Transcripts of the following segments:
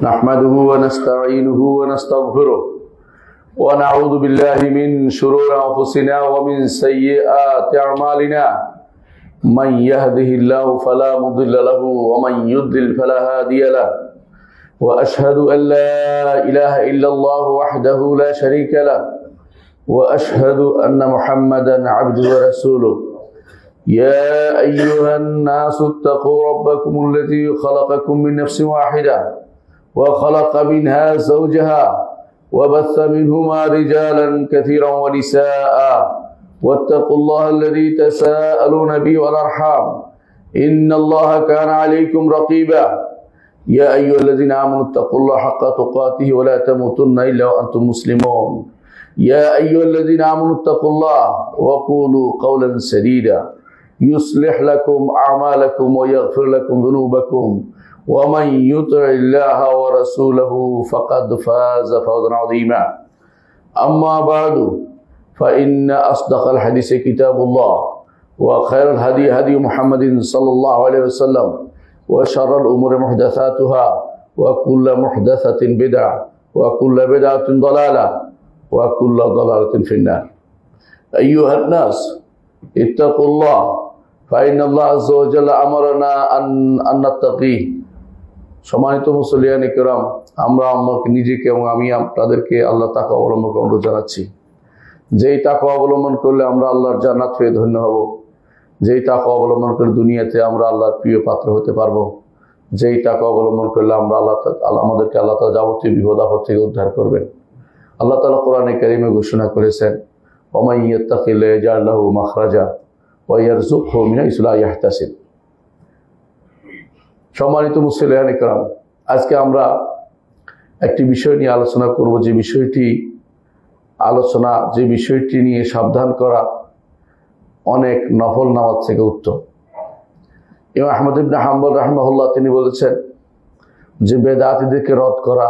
نحمده ونستعينه ونستغفره ونعوذ بالله من شرور أنفسنا ومن سيئات أعمالنا من يهده الله فلا مضل له ومن يضلل فلا هادي له وأشهد أن لا إله إلا الله وحده لا شريك له وأشهد أن محمدا عبده ورسوله يا أيها الناس اتقوا ربكم الذي خلقكم من نفس واحدة وخلق منها زوجها وبث منهما رجالا كثيرا ونساء واتقوا الله الذي تساءلون به والأرحام إن الله كان عليكم رقيبا يا أيها الذين آمنوا اتقوا الله حق تقاته ولا تموتن إلا وأنتم مسلمون يا أيها الذين آمنوا اتقوا الله وقولوا قولا سديدا يصلح لكم أعمالكم ويغفر لكم ذنوبكم ومن يطع الله ورسوله فقد فاز فوزا عظيما أما بعد فإن أصدق الحديث كتاب الله وخير الهدي هدي محمد صلى الله عليه وسلم وشر الأمور محدثاتها وكل محدثة بدعة وكل بدعة ضلالة وكل ضلالة في النار أيها الناس اتقوا الله فإن الله عز وجل أمرنا أن نتقيه সম্মানিত মুসলিয়ান ইকরাম, আমরা আমাকে নিজেকে এবং আমি আপনাদেরকে আল্লাহ তাকওয়া অবলম্বন করার অনুরোধ জানাচ্ছি। যেই তাকওয়া অবলম্বন করলে আমরা আল্লাহর জান্নাত পেয়ে ধন্য হব, যেই তাকওয়া অবলম্বন করে দুনিয়াতে আমরা আল্লাহর প্রিয় পাত্র হতে পারবো, যেই তাকওয়া অবলম্বন করলে আমরা আমাদেরকে আল্লাহ তাআলা যাবতীয় বিপদ আপদ থেকে উদ্ধার করবেন। আল্লাহ তাআলা কোরআনে কারীমে ঘোষণা করেছেন, ওয়ামান ইয়াত্তাকিল্লাহ ইয়াজআল লাহু মাখরাজা ওয়া ইয়ারযুকহু মিন হাইসু লা ইয়াহতাসিব। সম্মানিত মুসলিয়ান ইকরাম, আজকে আমরা একটি বিষয় নিয়ে আলোচনা করব, যে বিষয়টি নিয়ে সাবধান করা অনেক নফল নামাজ থেকে উত্তম। ইমাম আহমদ ইবনে হাম্বল রাহিমাহুল্লাহ তিনি বলেছেন যে বেদাতীদেরকে রদ করা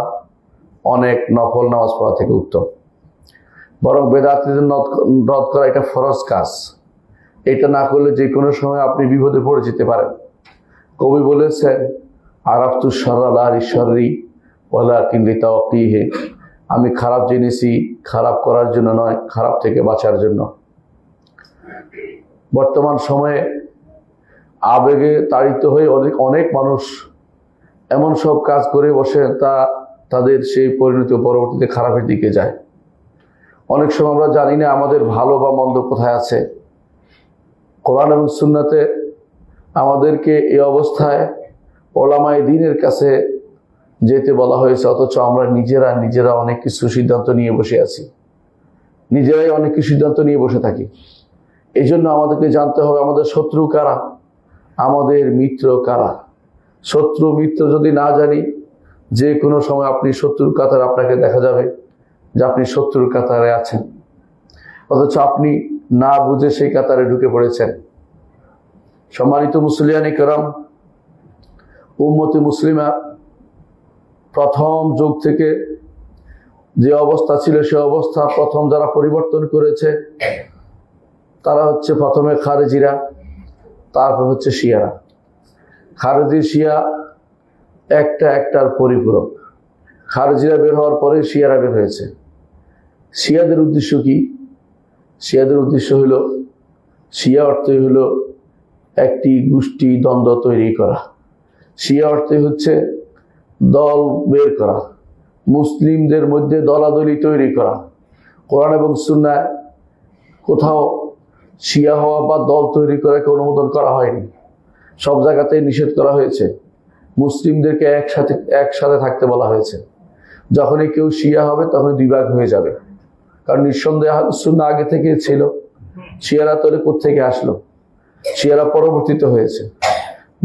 অনেক নফল নামাজ পড়া থেকে উত্তম। বরং বেদাতীদের রদ করা এটা ফরজ কাজ। এটা না করলে যে কোনো সময় আপনি বিপদে পড়ে যেতে পারেন। কবি বলেছেন, আরাফতু শাররা লা লিশাররি ওয়ালাকিন লিতাওয়াক্কিহি, আমি খারাপ জেনেছি খারাপ করার জন্য নয়, খারাপ থেকে বাঁচার জন্য। বর্তমান সময়ে আবেগে তাড়িত হয়ে অনেক মানুষ এমন সব কাজ করে বসে তাদের সেই পরিণতি পরবর্তীতে খারাপের দিকে যায়। অনেক সময় আমরা জানি না আমাদের ভালো বা মন্দ কোথায় আছে। কোরআন এবং সুন্নাতে আমাদেরকে এই অবস্থায় ওলামায়ে দ্বীনের কাছে যেতে বলা হয়েছে, অথচ আমরা নিজেরা অনেক কিছু সিদ্ধান্ত নিয়ে বসে আছি, নিজেরাই অনেক কিছু সিদ্ধান্ত নিয়ে বসে থাকি। এই জন্য আমাদেরকে জানতে হবে আমাদের শত্রু কারা, আমাদের মিত্র কারা। শত্রু মিত্র যদি না জানি, যে কোনো সময় আপনি শত্রুর কাতারে আপনাকে দেখা যাবে যে আপনি শত্রুর কাতারে আছেন, অথচ আপনি না বুঝে সেই কাতারে ঢুকে পড়েছেন। সম্মানিত মুসলিয়ান ইকরাম, উম্মতে মুসলিমা প্রথম যুগ থেকে যে অবস্থা ছিল সে অবস্থা প্রথম যারা পরিবর্তন করেছে তারা হচ্ছে প্রথমে খারেজিরা, তারপর হচ্ছে শিয়ারা। খারেজি শিয়া একটার পরিপূরক। খারেজিরা বের হওয়ার পরে শিয়ারা বের হয়েছে। শিয়াদের উদ্দেশ্য কি? শিয়াদের উদ্দেশ্য হলো, শিয়া অর্থই হলো একটি গোষ্ঠী দ্বন্দ্ব তৈরি করা। শিয়া অর্থে হচ্ছে দল বের করা, মুসলিমদের মধ্যে দলাদলি তৈরি করা। কোরআন এবং সুন্নায় কোথাও শিয়া হওয়া বা দল তৈরি করাকে অনুমোদন করা হয়নি। সব জায়গাতেই নিষেধ করা হয়েছে। মুসলিমদেরকে একসাথে থাকতে বলা হয়েছে। যখনই কেউ শিয়া হবে তখন দুই ভাগ হয়ে যাবে, কারণ নিঃসন্দেহে আহলুস সুন্নাহ আগে থেকে ছিল। শিয়ারা তৈরি কোত্থেকে আসলো? শিয়ারা পরবর্তীতে হয়েছে।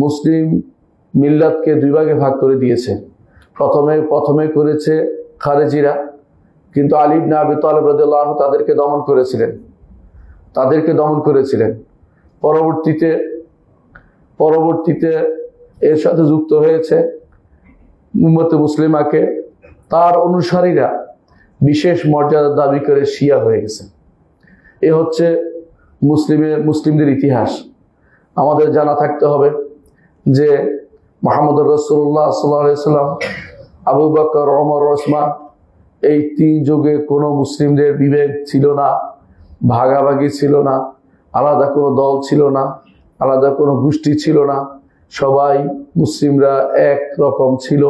মুসলিম মিল্লাতকে দুই ভাগে ভাগ করে দিয়েছে। প্রথমে করেছে খারেজিরা, কিন্তু আলী ইবনে আবি তালেব রাদিয়াল্লাহু আনহু তাদেরকে দমন করেছিলেন। পরবর্তীতে এর সাথে যুক্ত হয়েছে উম্মতে মুসলিমাকে তার অনুসারীরা বিশেষ মর্যাদা দাবি করে শিয়া হয়ে গেছে। এ হচ্ছে মুসলিমদের ইতিহাস। আমাদের জানা থাকতে হবে যে মুহাম্মদুর রাসূলুল্লাহ সাল্লাল্লাহু আলাইহি সাল্লাম, আবু বকর, ওমর, ওসমান, এই তিন যুগে কোনো মুসলিমদের বিভেদ ছিল না, ভাগাভাগি ছিল না, আলাদা কোনো দল ছিল না, আলাদা কোনো গোষ্ঠী ছিল না। সবাই মুসলিমরা এক রকম ছিল।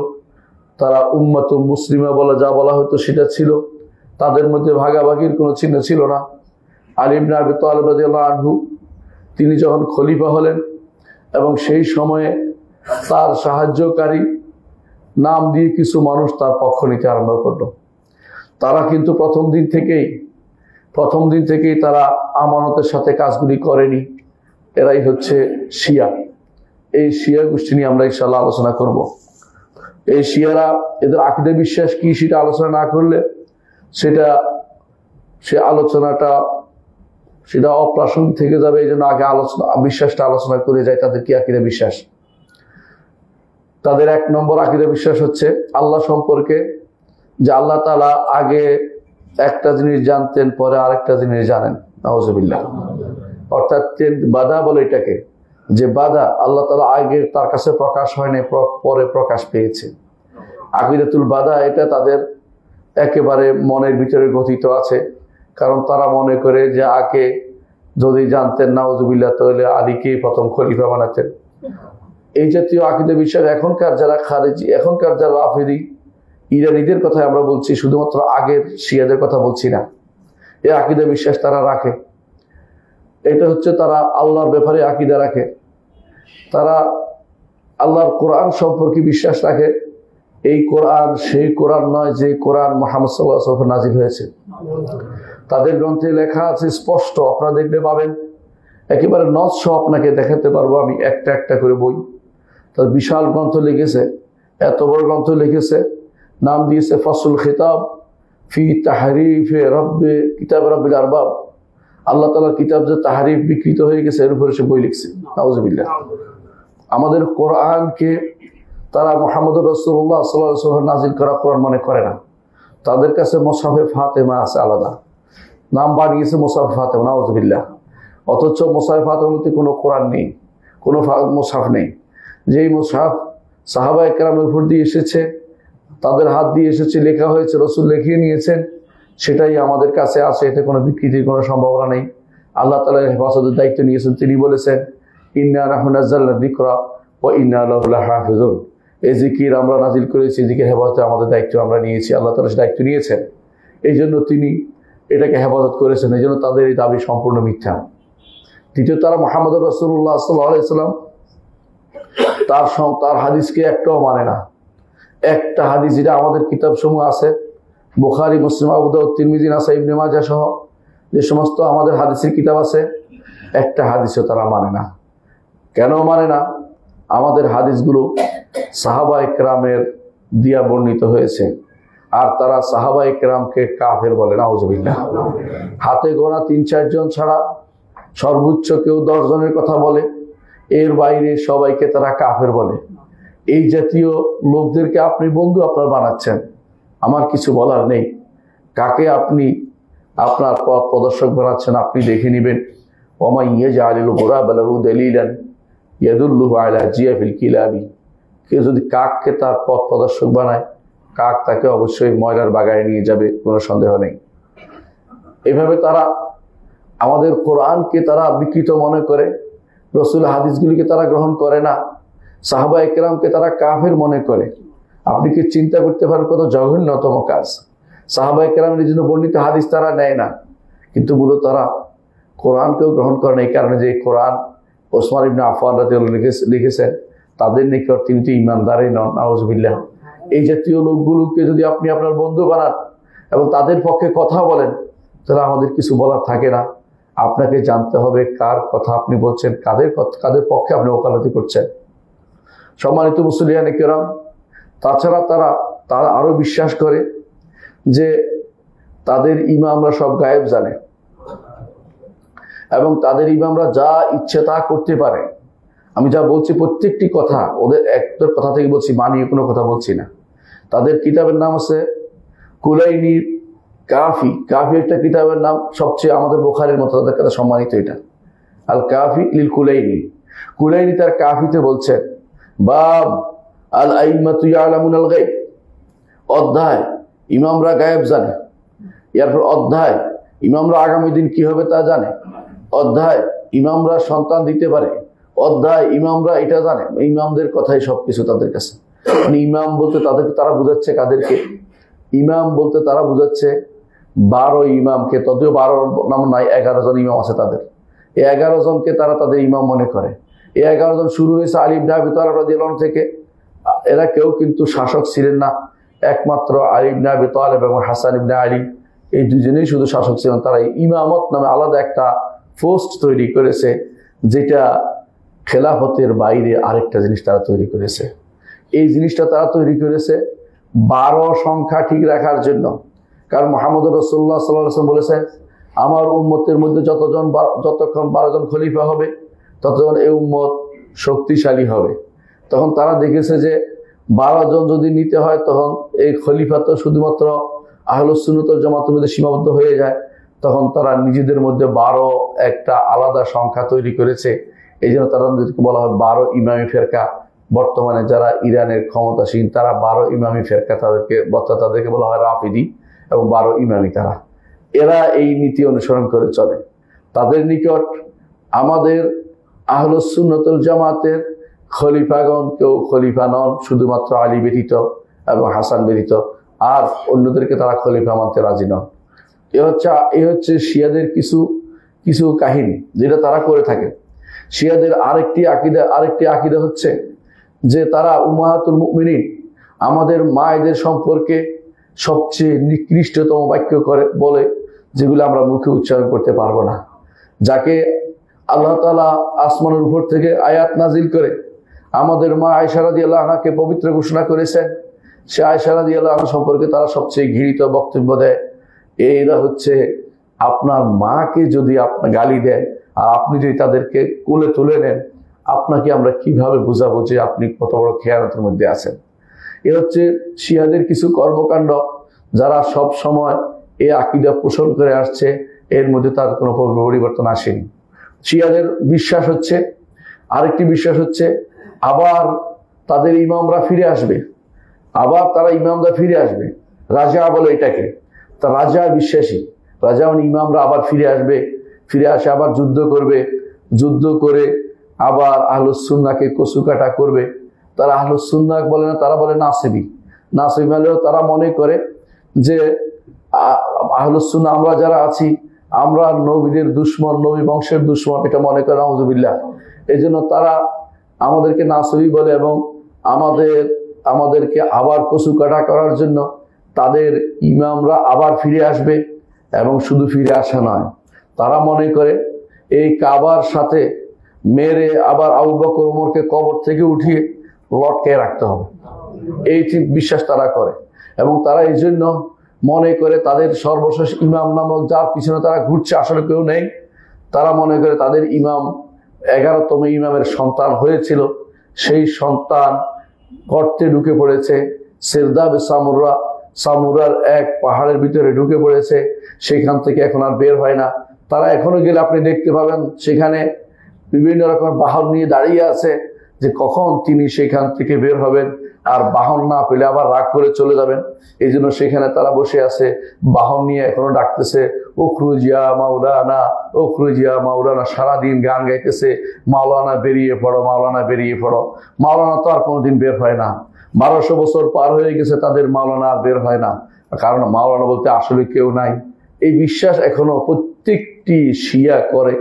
তারা উম্মাতুল মুসলিমা বলা যা বলা হতো সেটা ছিল। তাদের মধ্যে ভাগাভাগির কোনো চিহ্ন ছিল না। আলী ইবনে আবি তালিব রাদিয়াল্লাহু আনহু তিনি যখন খলিফা হলেন এবং সেই সময়ে তার সাহায্যকারী নাম দিয়ে কিছু মানুষ তার পক্ষ নিতে আরম্ভ করলো। তারা কিন্তু প্রথম দিন থেকেই তারা আমানতের সাথে কাজগুলি করেনি। এরাই হচ্ছে শিয়া। এই শিয়া গোষ্ঠী নিয়ে আমরা ইনশাআল্লাহ আলোচনা করব। এই শিয়ারা, এদের আকীদা বিশ্বাস কি সেটা আলোচনা না করলে সেটা অপ্রাসঙ্গিক থেকে যাবে। এই জন্য আগে বিশ্বাসটা আলোচনা করে যায় তাদের কি আকীদা বিশ্বাস। তাদের 1 নম্বর আকীদা বিশ্বাস হচ্ছে আল্লাহ সম্পর্কে, যে আল্লাহ তাআলা আগে একটা জিনিস জানতেন, পরে আরেকটা জিনিস জানেন। নাউজুবিল্লাহ। অর্থাৎ বাদা বলে এটাকে, যে বাদা আল্লাহ তাআলা আগে তার কাছে প্রকাশ হয়নি, পরে প্রকাশ পেয়েছে। আকীদাতুল বাদা এটা তাদের একেবারে মনের ভিতরে গঠিত আছে। কারণ তারা মনে করে যে আগে যদি জানতেন নাউজুবিল্লাহ তাহলে আলীকেই প্রথম খলিফা বানাতেন। এই জাতীয় আকীদা বিশ্বাস এখনকার যারা খারেজি, এখনকার যারা রাফিদি, ইরানীদের কথা আমরা বলছি, শুধুমাত্র আগের শিয়াদের কথা বলছি না। এই আকীদা বিশ্বাস তারা রাখে। এটা হচ্ছে তারা আল্লাহর ব্যাপারে আকীদা রাখে। তারা আল্লাহর কোরআন সম্পর্কে বিশ্বাস রাখে। এই কোরআন সেই কোরআন নয় যে কোরআন মুহাম্মদ সাল্লাল্লাহু আলাইহি ওয়াসাল্লাম নাযিল হয়েছে। তাদের গ্রন্থে লেখা আছে স্পষ্ট, আপনারা দেখতে পাবেন। একেবারে নস সহ আপনাকে দেখাতে পারবো আমি একটা একটা করে বই। তার বিশাল গ্রন্থ লিখেছে, এত বড় গ্রন্থ লিখেছে, নাম দিয়েছে ফাসুল খিতাব ফি তাহরিফে রব্বে কিতাব রব্বিল আরবাব। আল্লাহ তাআলার কিতাব যে তাহরিফ বিকৃত হয়ে গেছে এর উপরে সে বই লিখছে। নাউজুবিল্লাহ। আমাদের কোরআনকে তারা মুহাম্মদুর রাসূলুল্লাহ সাল্লাল্লাহু আলাইহি ওয়াসাল্লাম নাযিল করা কোরআন মনে করে না। তাদের কাছে মুসহাফে ফাতেমা আছে আলাদা, নাম বানিয়েছে মুসহাফে ফাতেমা। নাউজুবিল্লাহ। অথচ মুসহাফে ফাতেমাতে কোনো কোরআন নেই, কোনো মুসহাফ নেই। যেই মুসহাফ সাহাবায়ে কেরামের উপর দিয়ে এসেছে, তাদের হাত দিয়ে এসেছে, লেখা হয়েছে, রাসূল লিখিয়ে নিয়েছেন, সেটাই আমাদের কাছে আছে। এতে কোনো বিকৃতির কোনো সম্ভাবনা নেই। আল্লাহ তাআলা হেফাজতের দায়িত্ব নিয়েছেন। তিনি বলেছেন, ইন্না নাহনু নাযালনা যিকরা ওয়া ইন্না লাহু লাহাফিজুন। এই জিকির আমরা নাজিল করেছি, জিকির হেফাজতে আমাদের দায়িত্ব আমরা নিয়েছি। আল্লাহ তাআলা দায়িত্ব নিয়েছেন, এই জন্য তিনি এটাকে হেফাজত করেছেন। এই জন্য তাদের এই দাবি সম্পূর্ণ মিথ্যা। দ্বিতীয়, তারা মুহাম্মদুর রাসূলুল্লাহ সাল্লাল্লাহু আলাইহি ওয়াসাল্লাম তার হাদিসকে একটাও মানে না। একটা হাদিস যেটা আমাদের কিতাব সমূহ আছে, বুখারী, মুসলিম, আবু দাউদ, তিরমিজি, নাসাই, ইবনে মাজাহ সহ যে সমস্ত আমাদের হাদিসের কিতাব আছে, একটা হাদিসও তারা মানে না। কেন মানে না? আমাদের হাদিসগুলো সাহাবায়ে কেরামের দিয়া বর্ণিত হয়েছে, আর তারা সাহাবায়ে কেরামকে কাফের বলে। নাউজুবিল্লাহ। হাতে গোনা 3-4 জন ছাড়া সর্বোচ্চ কেউ 10 জনের কথা বলে, এর বাইরে সবাইকে তারা কাফের বলে। এই জাতীয় লোকদেরকে আপনি বন্ধু আপনার বানাচ্ছেন, আমার কিছু বলার নেই। কাকে আপনি আপনার পথ প্রদর্শক বানাচ্ছেন আপনি দেখে নেবেন। ওমা ইয়াজআলুল গুরাবা লাহু দালিলান ইয়াদুল্লুহু আলা জিয়াফিল কিলাবি। কেউ যদি কাককে তার পথ প্রদর্শক বানায়, কাক তাকে অবশ্যই ময়লার বাগানে নিয়ে যাবে, কোনো সন্দেহ নেই। এভাবে তারা আমাদের কোরআনকে তারা বিকৃত মনে করে, রসুল হাদিসগুলিকে তারা গ্রহণ করে না, সাহাবায়ে কেরামকে তারা কাফের মনে করে। আপনি কি চিন্তা করতে পারেন কত জঘন্যতম কাজ? সাহাবায়ে কেরামের জন্য বর্ণিত হাদিস তারা নেয় না, কিন্তু মূলত তারা কোরআনকেও গ্রহণ করে না। এই কারণে যে কোরআন ওসমান ইবনে আফফান রাদিয়াল্লাহু আনহু লিখেছেন, তাদের নিকট তিনি তো ঈমানদারই নন। নাউজুবিল্লাহ। এই জাতীয় লোকগুলোকে যদি আপনি আপনার বন্ধু বানান এবং তাদের পক্ষে কথা বলেন, তাহলে আমাদের কিছু বলার থাকে না। আপনাকে জানতে হবে কার কথা আপনি বলছেন, কাদের পক্ষে আপনি ওকালতি করছেন। সম্মানিত মুসলিয়ানে কেরাম, তাছাড়া তারা আরো বিশ্বাস করে যে তাদের ইমামরা সব গায়েব জানে এবং তাদের ইমামরা যা ইচ্ছে তা করতে পারে। আমি যা বলছি প্রত্যেকটি কথা ওদের একটার কথা থেকে বলছি, মানিয়ে কোনো কথা বলছি না। তাদের কিতাবের নাম আছে কুলাইনির কাফি। কাফি একটা কিতাবের নাম, সবচেয়ে আমাদের বুখারীর মতো তাদের কাছে সম্মানিত এটা, আল কাফি লিল কুলাইনি। কুলাইনি তার কাফিতে বলছেন বাব আল আইম্মাতু ইয়ালামুনাল গায়ব, অধ্যায় ইমামরা গায়েব জানে। এরপর অধ্যায় ইমামরা আগামী দিন কি হবে তা জানে। অধ্যায় ইমামরা সন্তান দিতে পারে। অধ্যায় ইমামরা এটা জানে। ইমামদের কথাই সবকিছু তাদের কাছে। মানে ইমাম বলতে তারা বুঝাচ্ছে কাদেরকে? ইমাম বলতে তারা বুঝাচ্ছে 12 ইমামকে। যদিও 12 নাম নাই, 11 জন ইমাম আছে তাদের। এই 11 জনকে তারা তাদের ইমাম মনে করে। এই 11 জন শুরু হয়েছে আলী ইবনে আবি তালিব রাদিয়াল্লাহু আনহু থেকে। এরা কেউ কিন্তু শাসক ছিলেন না, একমাত্র আলী ইবনে আবি তালিব এবং হাসান ইবনে আলী, এই দুজনেই শুধু শাসক ছিলেন। তারা ইমামত নামে আলাদা একটা পোস্ট তৈরি করেছে, যেটা খেলাফতের বাইরে আরেকটা জিনিস তারা তৈরি করেছে। এই জিনিসটা তারা তৈরি করেছে 12 সংখ্যা ঠিক রাখার জন্য। কারণ মুহাম্মদ রাসূলুল্লাহ সাল্লাল্লাহু আলাইহি ওয়াসাল্লাম বলেছেন, আমার উম্মতের মধ্যে যতক্ষণ 12 জন খলিফা হবে ততক্ষণ এই উম্মত শক্তিশালী হবে। তখন তারা দেখেছে যে 12 জন যদি নিতে হয় তখন এই খলিফা তো শুধুমাত্র আহলুস সুন্নাত ওয়াল জামাতের মধ্যে সীমাবদ্ধ হয়ে যায়। তখন তারা নিজেদের মধ্যে 12 একটা আলাদা সংখ্যা তৈরি করেছে। এই জন্য তাদেরকে বলা হয় 12 ইমামি ফেরকা। বর্তমানে যারা ইরানের ক্ষমতাসীন তারা 12 ইমামি ফেরকা, তাদেরকে বলা হয় রাফিদি এবং 12 ইমামি। এরা এই নীতি অনুসরণ করে চলে। তাদের নিকট আমাদের আহলুস সুন্নাত ওয়াল জামাতের খলিফাগণ কেউ খলিফা নন, শুধুমাত্র আলী ব্যতীত এবং হাসান ব্যতীত, আর অন্যদেরকে তারা খলিফা মানতে রাজি নন। এ হচ্ছে শিয়াদের কিছু কাহিনী যেটা তারা করে থাকে। শিয়াদের আরেকটি আকীদা হচ্ছে যে তারা উম্মাহাতুল মুমিনিন, আমাদের মায়েদের সম্পর্কে সবচেয়ে নিকৃষ্টতম বাক্য বলে, যেগুলো আমরা মুখে উচ্চারণ করতে পারবো না। যাকে আল্লাহ তাআলা আসমানের উপর থেকে আয়াত নাজিল করে আমাদের মা আয়েশা রাদিয়াল্লাহু আনহাকে পবিত্র ঘোষণা করেছেন, সে আয়েশা রাদিয়াল্লাহু আনহা সম্পর্কে তারা সবচেয়ে ঘৃণিত বক্তব্য দেয়। এরা হচ্ছে আপনার মাকে যদি আপনার গালি দেয় আর আপনি যদি তাদেরকে কোলে তুলে নেন, আপনাকে আমরা কিভাবে বুঝাবো যে আপনি কত বড় খেয়ানতের মধ্যে আছেন। এ হচ্ছে শিয়াদের কিছু কর্মকাণ্ড, যারা সব সময় এই আকীদা পোষণ করে আসছে। এর মধ্যে তার কোনো পরিবর্তন আসেনি। শিয়াদের বিশ্বাস হচ্ছে, আরেকটি বিশ্বাস হচ্ছে আবার তাদের ইমামরা ফিরে আসবে, আবার তারা ইমামরা ফিরে আসবে। রাজা বলে এটাকে, তা রাজা বিশ্বাসী। রাজা মানে ইমামরা আবার ফিরে আসবে, ফিরে আসে আবার যুদ্ধ করবে, যুদ্ধ করে আবার আহলুস সুন্নাহকে কচুকাটা করবে। তারা আহলুস সুন্নাহ বলে না, তারা বলে নাসিবি। নাসিবি হলেও তারা মনে করে যে আহলুস সুন্নাহ আমরা যারা আছি আমরা নবীদের দুশমন, নবী বংশের দুশমন, এটা মনে করে নাউজুবিল্লাহ। এই জন্য তারা আমাদেরকে নাসিবি বলে এবং আমাদেরকে আবার কচুকাটা করার জন্য তাদের ইমামরা আবার ফিরে আসবে। এবং শুধু ফিরে আসা নয়, তারা মনে করে এই কাবার সাথে মেরে আবার আবু বকর ওমরকে কবর থেকে উঠিয়ে লটকে রাখতে হবে, এই বিশ্বাস তারা করে। এবং তারা এই জন্য মনে করে তাদের সর্বশেষ ইমাম নামক যার পিছনে তারা ঘুরছে আসলে কেউ নেই। তারা মনে করে তাদের ইমাম 11তম ইমামের সন্তান হয়েছিল, সেই সন্তান গর্তে ঢুকে পড়েছে। সিরদাব সামুরার এক পাহাড়ের ভিতরে ঢুকে পড়েছে, সেখান থেকে এখন আর বের হয় না। তারা এখনো গেলে আপনি দেখতে পাবেন সেখানে বিভিন্ন রকম বাহন নিয়ে দাঁড়িয়ে আছে, যে কখন তিনি সেখান থেকে বের হবেন, আর বাহন না পেলে আবার রাগ করে চলে যাবেন। এই জন্য সেখানে তারা বসে আছে, বাহন নিয়ে এখনো ডাকতেছে উখরুজিয়া মাওলানা, উখরুজিয়া মাওলানা, সারাদিন গান গাইতেছে, মাওলানা বেরিয়ে পড়ো, মাওলানা বেরিয়ে পড়ো। মাওলানা তো আর কোনোদিন বের হয় না। 1200 বছর পার হয়ে গেছে, তাদের মাওলানা আর বের হয় না, কারণ মাওলানা বলতে আসলে কেউ নাই। এই বিশ্বাস এখনো প্রত্যেকটি শিয়া করে।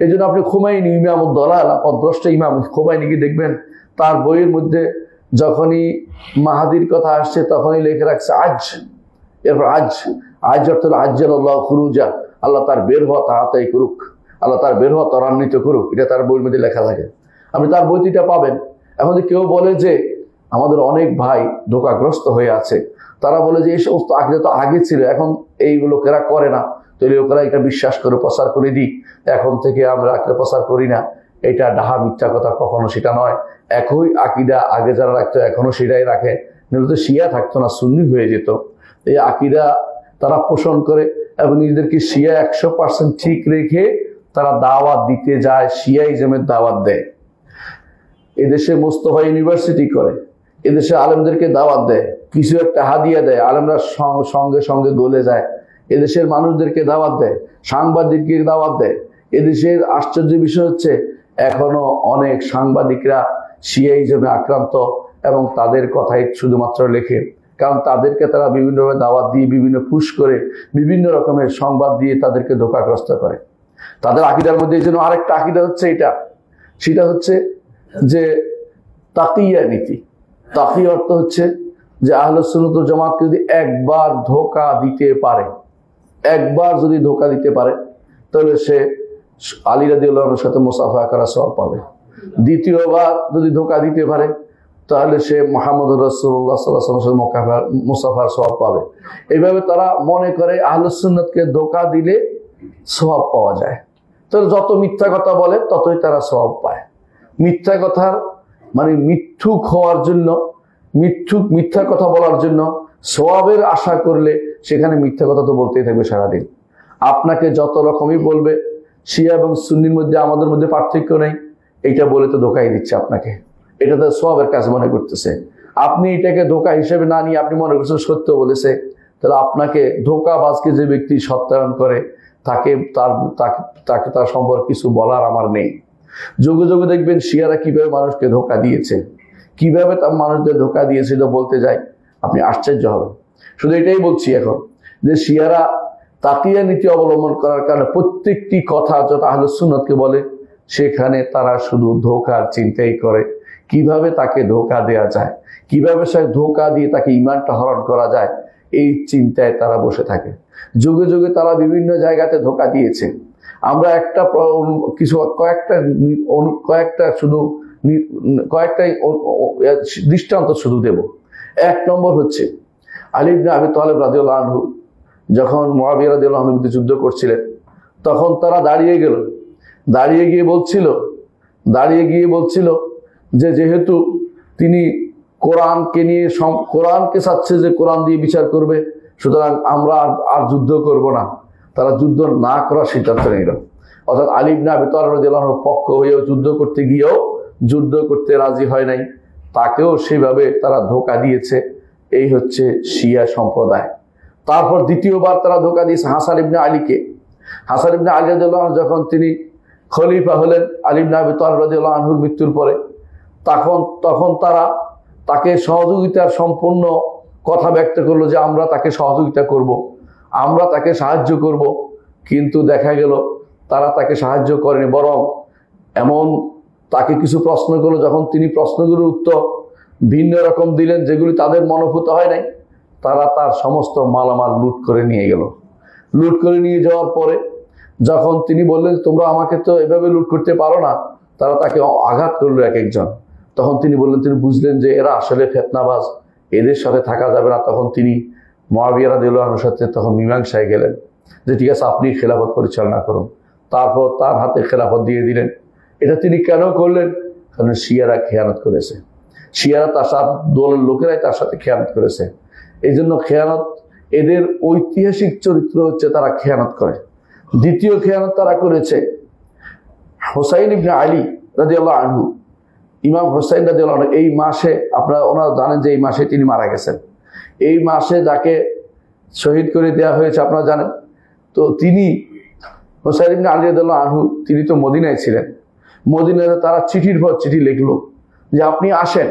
এই জন্য আপনি খুমাইনি, ইমাম উদ-দালাল, অদ্রষ্ট ইমাম খুমাইনিকে দেখবেন, তার বইয়ের মধ্যে যখনই মাহাদির কথা আসছে তখনই লিখে রাখছে আজ। এরপর আজ অর্থ হল আজ্জালাল্লাহু খুরুজা, আল্লাহ তার বের হওয়া তাড়াতাড়ি করুক, আল্লাহ তার বের হওয়া ত্বরান্বিত করুক, এটা তার বইয়ের মধ্যে লেখা থাকে। আপনি তার বইটিটা পাবেন। এখন কেউ বলে যে আমাদের অনেক ভাই ধোঁকাগ্রস্ত হয়ে আছে, তারা বলে যে এই সমস্ত আকীদা তো আগে ছিল, এখন এই লোকেরা করে না, তো এই লোকেরা এটা বিশ্বাস করে প্রচার করে দিই, এখন থেকে আমরা আকীদা প্রচার করি না। এটা ডাহা মিথ্যা কথা, কখনো সেটা নয়। একই আকীদা আগে যারা রাখতো এখনো সেটাই রাখে, নয়তো শিয়া থাকতো না, সুন্নি হয়ে যেত। এই আকীদা তারা পোষণ করে এবং নিজেদেরকে শিয়া 100% ঠিক রেখে তারা দাওয়াত দিতে যায়, শিয়াইজমের দাওয়াত দেয়। এদেশে মোস্তফা ইউনিভার্সিটি করে, এদেশে আলেমদেরকে দাওয়াত দেয়, কিছু একটা হাদিয়া দেয়, আলেমরা সঙ্গে সঙ্গে গলে যায়, এদেশের মানুষদেরকে দাওয়াত দেয়, সাংবাদিককে দাওয়াত দেয়। এদেশের আশ্চর্য বিষয় হচ্ছে এখনো অনেক সাংবাদিকরা শিয়াইজমে আক্রান্ত এবং তাদের কথাই শুধুমাত্র লেখে, কারণ তাদেরকে তারা বিভিন্নভাবে দাওয়াত দিয়ে, বিভিন্ন পুশ করে, বিভিন্ন রকমের সংবাদ দিয়ে তাদেরকে ধোঁকাগ্রস্ত করে। তাদের আকীদার মধ্যে এই জন্য আরেকটা আকীদা হচ্ছে সেটা হচ্ছে যে তাকিয়া নীতি। তাকি অর্থ হচ্ছে যে আহলুস সুন্নাত ওয়াল জামাতকে যদি একবার ধোঁকা দিতে পারে, একবার যদি ধোঁকা দিতে পারে, তাহলে সে আলী রাদিয়াল্লাহু আনহুর সাথে মুসাফা করা সওয়াব পাবে। দ্বিতীয়বার যদি ধোঁকা দিতে পারে, তাহলে সে মুহাম্মদুর রাসূলুল্লাহ সাল্লাল্লাহু আলাইহি ওয়াসাল্লামের সাথে মুসাফার সওয়াব পাবে। এইভাবে তারা মনে করে আহলুস সুন্নাতকে ধোঁকা দিলে সওয়াব পাওয়া যায়। তাহলে যত মিথ্যা কথা বলে ততই তারা সওয়াব পায়। মিথ্যা কথার মানে মিথ্যুক হওয়ার জন্য, মিথ্যা কথা বলার জন্য সওয়াবের আশা করলে সেখানে মিথ্যা কথা তো বলতেই থাকবে সারাদিন। আপনাকে যত রকমই বলবে শিয়া এবং সুন্নির মধ্যে আমাদের মধ্যে পার্থক্য নেই, এইটা বলে তো ধোঁকাই দিচ্ছে আপনাকে, এটা তো সওয়াবের কাজ মনে করতেছে। আপনি এটাকে ধোঁকা হিসেবে না নিয়ে আপনি মনে করছেন সত্য বলেছে, তাহলে আপনাকে ধোঁকাবাজকে যে ব্যক্তি সত্যায়ন করে তাকে তার সম্পর্কে কিছু বলার আমার নেই। যুগে যুগে দেখবেন শিয়ারা কিভাবে মানুষকে ধোঁকা দিয়েছে, কিভাবে তার মানুষদের ধোঁকা দিয়েছে, এটা বলতে যাই আপনি আশ্চর্য হবেন। শুধু এটাই বলছি এখন যে শিয়ারা তাকিয়া নীতি অবলম্বন করার কারণে প্রত্যেকটি কথা যত আহলুস সুন্নাতকে বলে সেখানে তারা শুধু ধোঁকার চিন্তাই করে, কিভাবে তাকে ধোঁকা দেওয়া যায়, কিভাবে সে ধোঁকা দিয়ে তাকে ঈমানটা হরণ করা যায়, এই চিন্তায় তারা বসে থাকে। যুগে যুগে তারা বিভিন্ন জায়গাতে ধোঁকা দিয়েছে। আমরা কয়েকটা দৃষ্টান্ত শুধু দেব। এক নম্বর হচ্ছে আলী ইবনে আবি তালেব রাদিয়াল্লাহু আনহু যখন মুআবিয়া রাদিয়াল্লাহু আনহুর বিরুদ্ধে যুদ্ধ করছিলেন, তখন তারা দাঁড়িয়ে গিয়ে বলছিল যে যেহেতু তিনি কোরআনকে চাচ্ছে যে কোরআন দিয়ে বিচার করবে, সুতরাং আমরা আর যুদ্ধ করব না। তারা যুদ্ধ না করার সিদ্ধান্ত নিল। অর্থাৎ আলী ইবনে আবি তালেব রাদিয়াল্লাহু আনহুর পক্ষ হয়েও যুদ্ধ করতে রাজি হয় নাই, তাকেও সেভাবে তারা ধোঁকা দিয়েছে। এই হচ্ছে শিয়া সম্প্রদায়। তারপর দ্বিতীয়বার তারা ধোঁকা দিয়েছে হাসান ইবনে আলীকে। হাসান ইবনে আলী রাদিয়াল্লাহু আনহু যখন তিনি খলিফা হলেন আলী ইবনে আবি তালেব রাদিয়াল্লাহু আনহুর মৃত্যুর পরে, তখন তারা তাকে সহযোগিতার সম্পূর্ণ কথা ব্যক্ত করলো যে আমরা তাকে সহযোগিতা করব, আমরা তাকে সাহায্য করব। কিন্তু দেখা গেল তারা তাকে সাহায্য করেনি, বরং এমন তাকে কিছু প্রশ্ন করলো, যখন তিনি প্রশ্নগুলোর উত্তর ভিন্ন রকম দিলেন যেগুলি তাদের মনোভূত হয় নাই, তারা তার সমস্ত মালামাল লুট করে নিয়ে গেল। লুট করে নিয়ে যাওয়ার পরে যখন তিনি বললেন তোমরা আমাকে তো এভাবে লুট করতে পারো না, তারা তাকে আঘাত করলো এক একজন। তখন তিনি বুঝলেন যে এরা আসলে ফিতনাবাজ, এদের সাথে থাকা যাবে না। তখন তিনি মুআবিয়া রাদিয়াল্লাহু আনহুর সাথে তখন মীমাংসায় গেলেন যে ঠিক আছে আপনি খেলাফত পরিচালনা করুন। তারপর তার হাতে খেলাফত দিয়ে দিলেন। এটা তিনি কেন করলেন? কারণ শিয়ারা খেয়ানত করেছে, শিয়ারা তার সাথে দলের লোকেরাই তার সাথে খেয়ানত করেছে। এই জন্য খেয়ানত এদের ঐতিহাসিক চরিত্র হচ্ছে তারা খেয়ানত করে। দ্বিতীয় খেয়ানত তারা করেছে হুসাইন ইবনে আলী রাদিয়াল্লাহু আনহু, ইমাম হুসাইন রাদিয়াল্লাহু আনহু। এই মাসে ওনারা জানেন যে এই মাসে তিনি মারা গেছেন। এই মাসে যাকে শহীদ করে দেওয়া হয়েছে আপনারা জানেন। তো তিনি হুসাইন ইবনে আলী রাদিয়াল্লাহু আনহু তিনি তো মদিনায় ছিলেন। মদিনায় তারা চিঠির পর চিঠি লিখলো যে আপনি আসেন,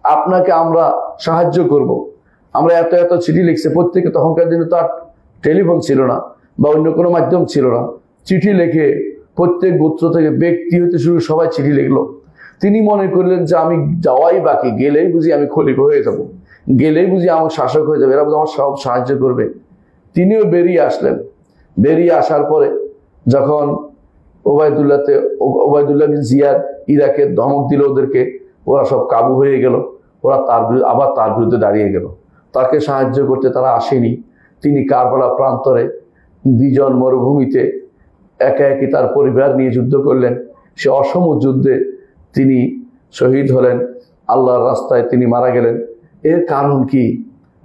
আপনাকে আমরা সাহায্য করব। আমরা এত এত চিঠি লিখছে প্রত্যেকে। তখনকার দিনে তো আর টেলিফোন ছিল না বা অন্য কোনো মাধ্যম ছিল না। চিঠি লিখে প্রত্যেক গোত্র থেকে ব্যক্তি হতে শুরু সবাই চিঠি লিখলো। তিনি মনে করলেন যে আমি যাওয়াই বাকি, গেলেই বুঝি আমি খলিফা হয়ে যাব, গেলেই বুঝি আমার শাসক হয়ে যাবে, এরা বুঝি আমার সব সাহায্য করবে। তিনিও বেরিয়ে আসলেন। বেরিয়ে আসার পরে যখন ওবায়দুল্লাহ বিন জিয়াদ ইরাকে ধমক দিল ওদেরকে, ওরা সব কাবু হয়ে গেল। ওরা আবার তার বিরুদ্ধে দাঁড়িয়ে গেল। তাকে সাহায্য করতে তারা আসেনি। তিনি কারবালা প্রান্তরে বিজন মরুভূমিতে একা একই তার পরিবার নিয়ে যুদ্ধ করলেন। সে অসম যুদ্ধে তিনি শহীদ হলেন, আল্লাহর রাস্তায় তিনি মারা গেলেন। এর কারণ কি?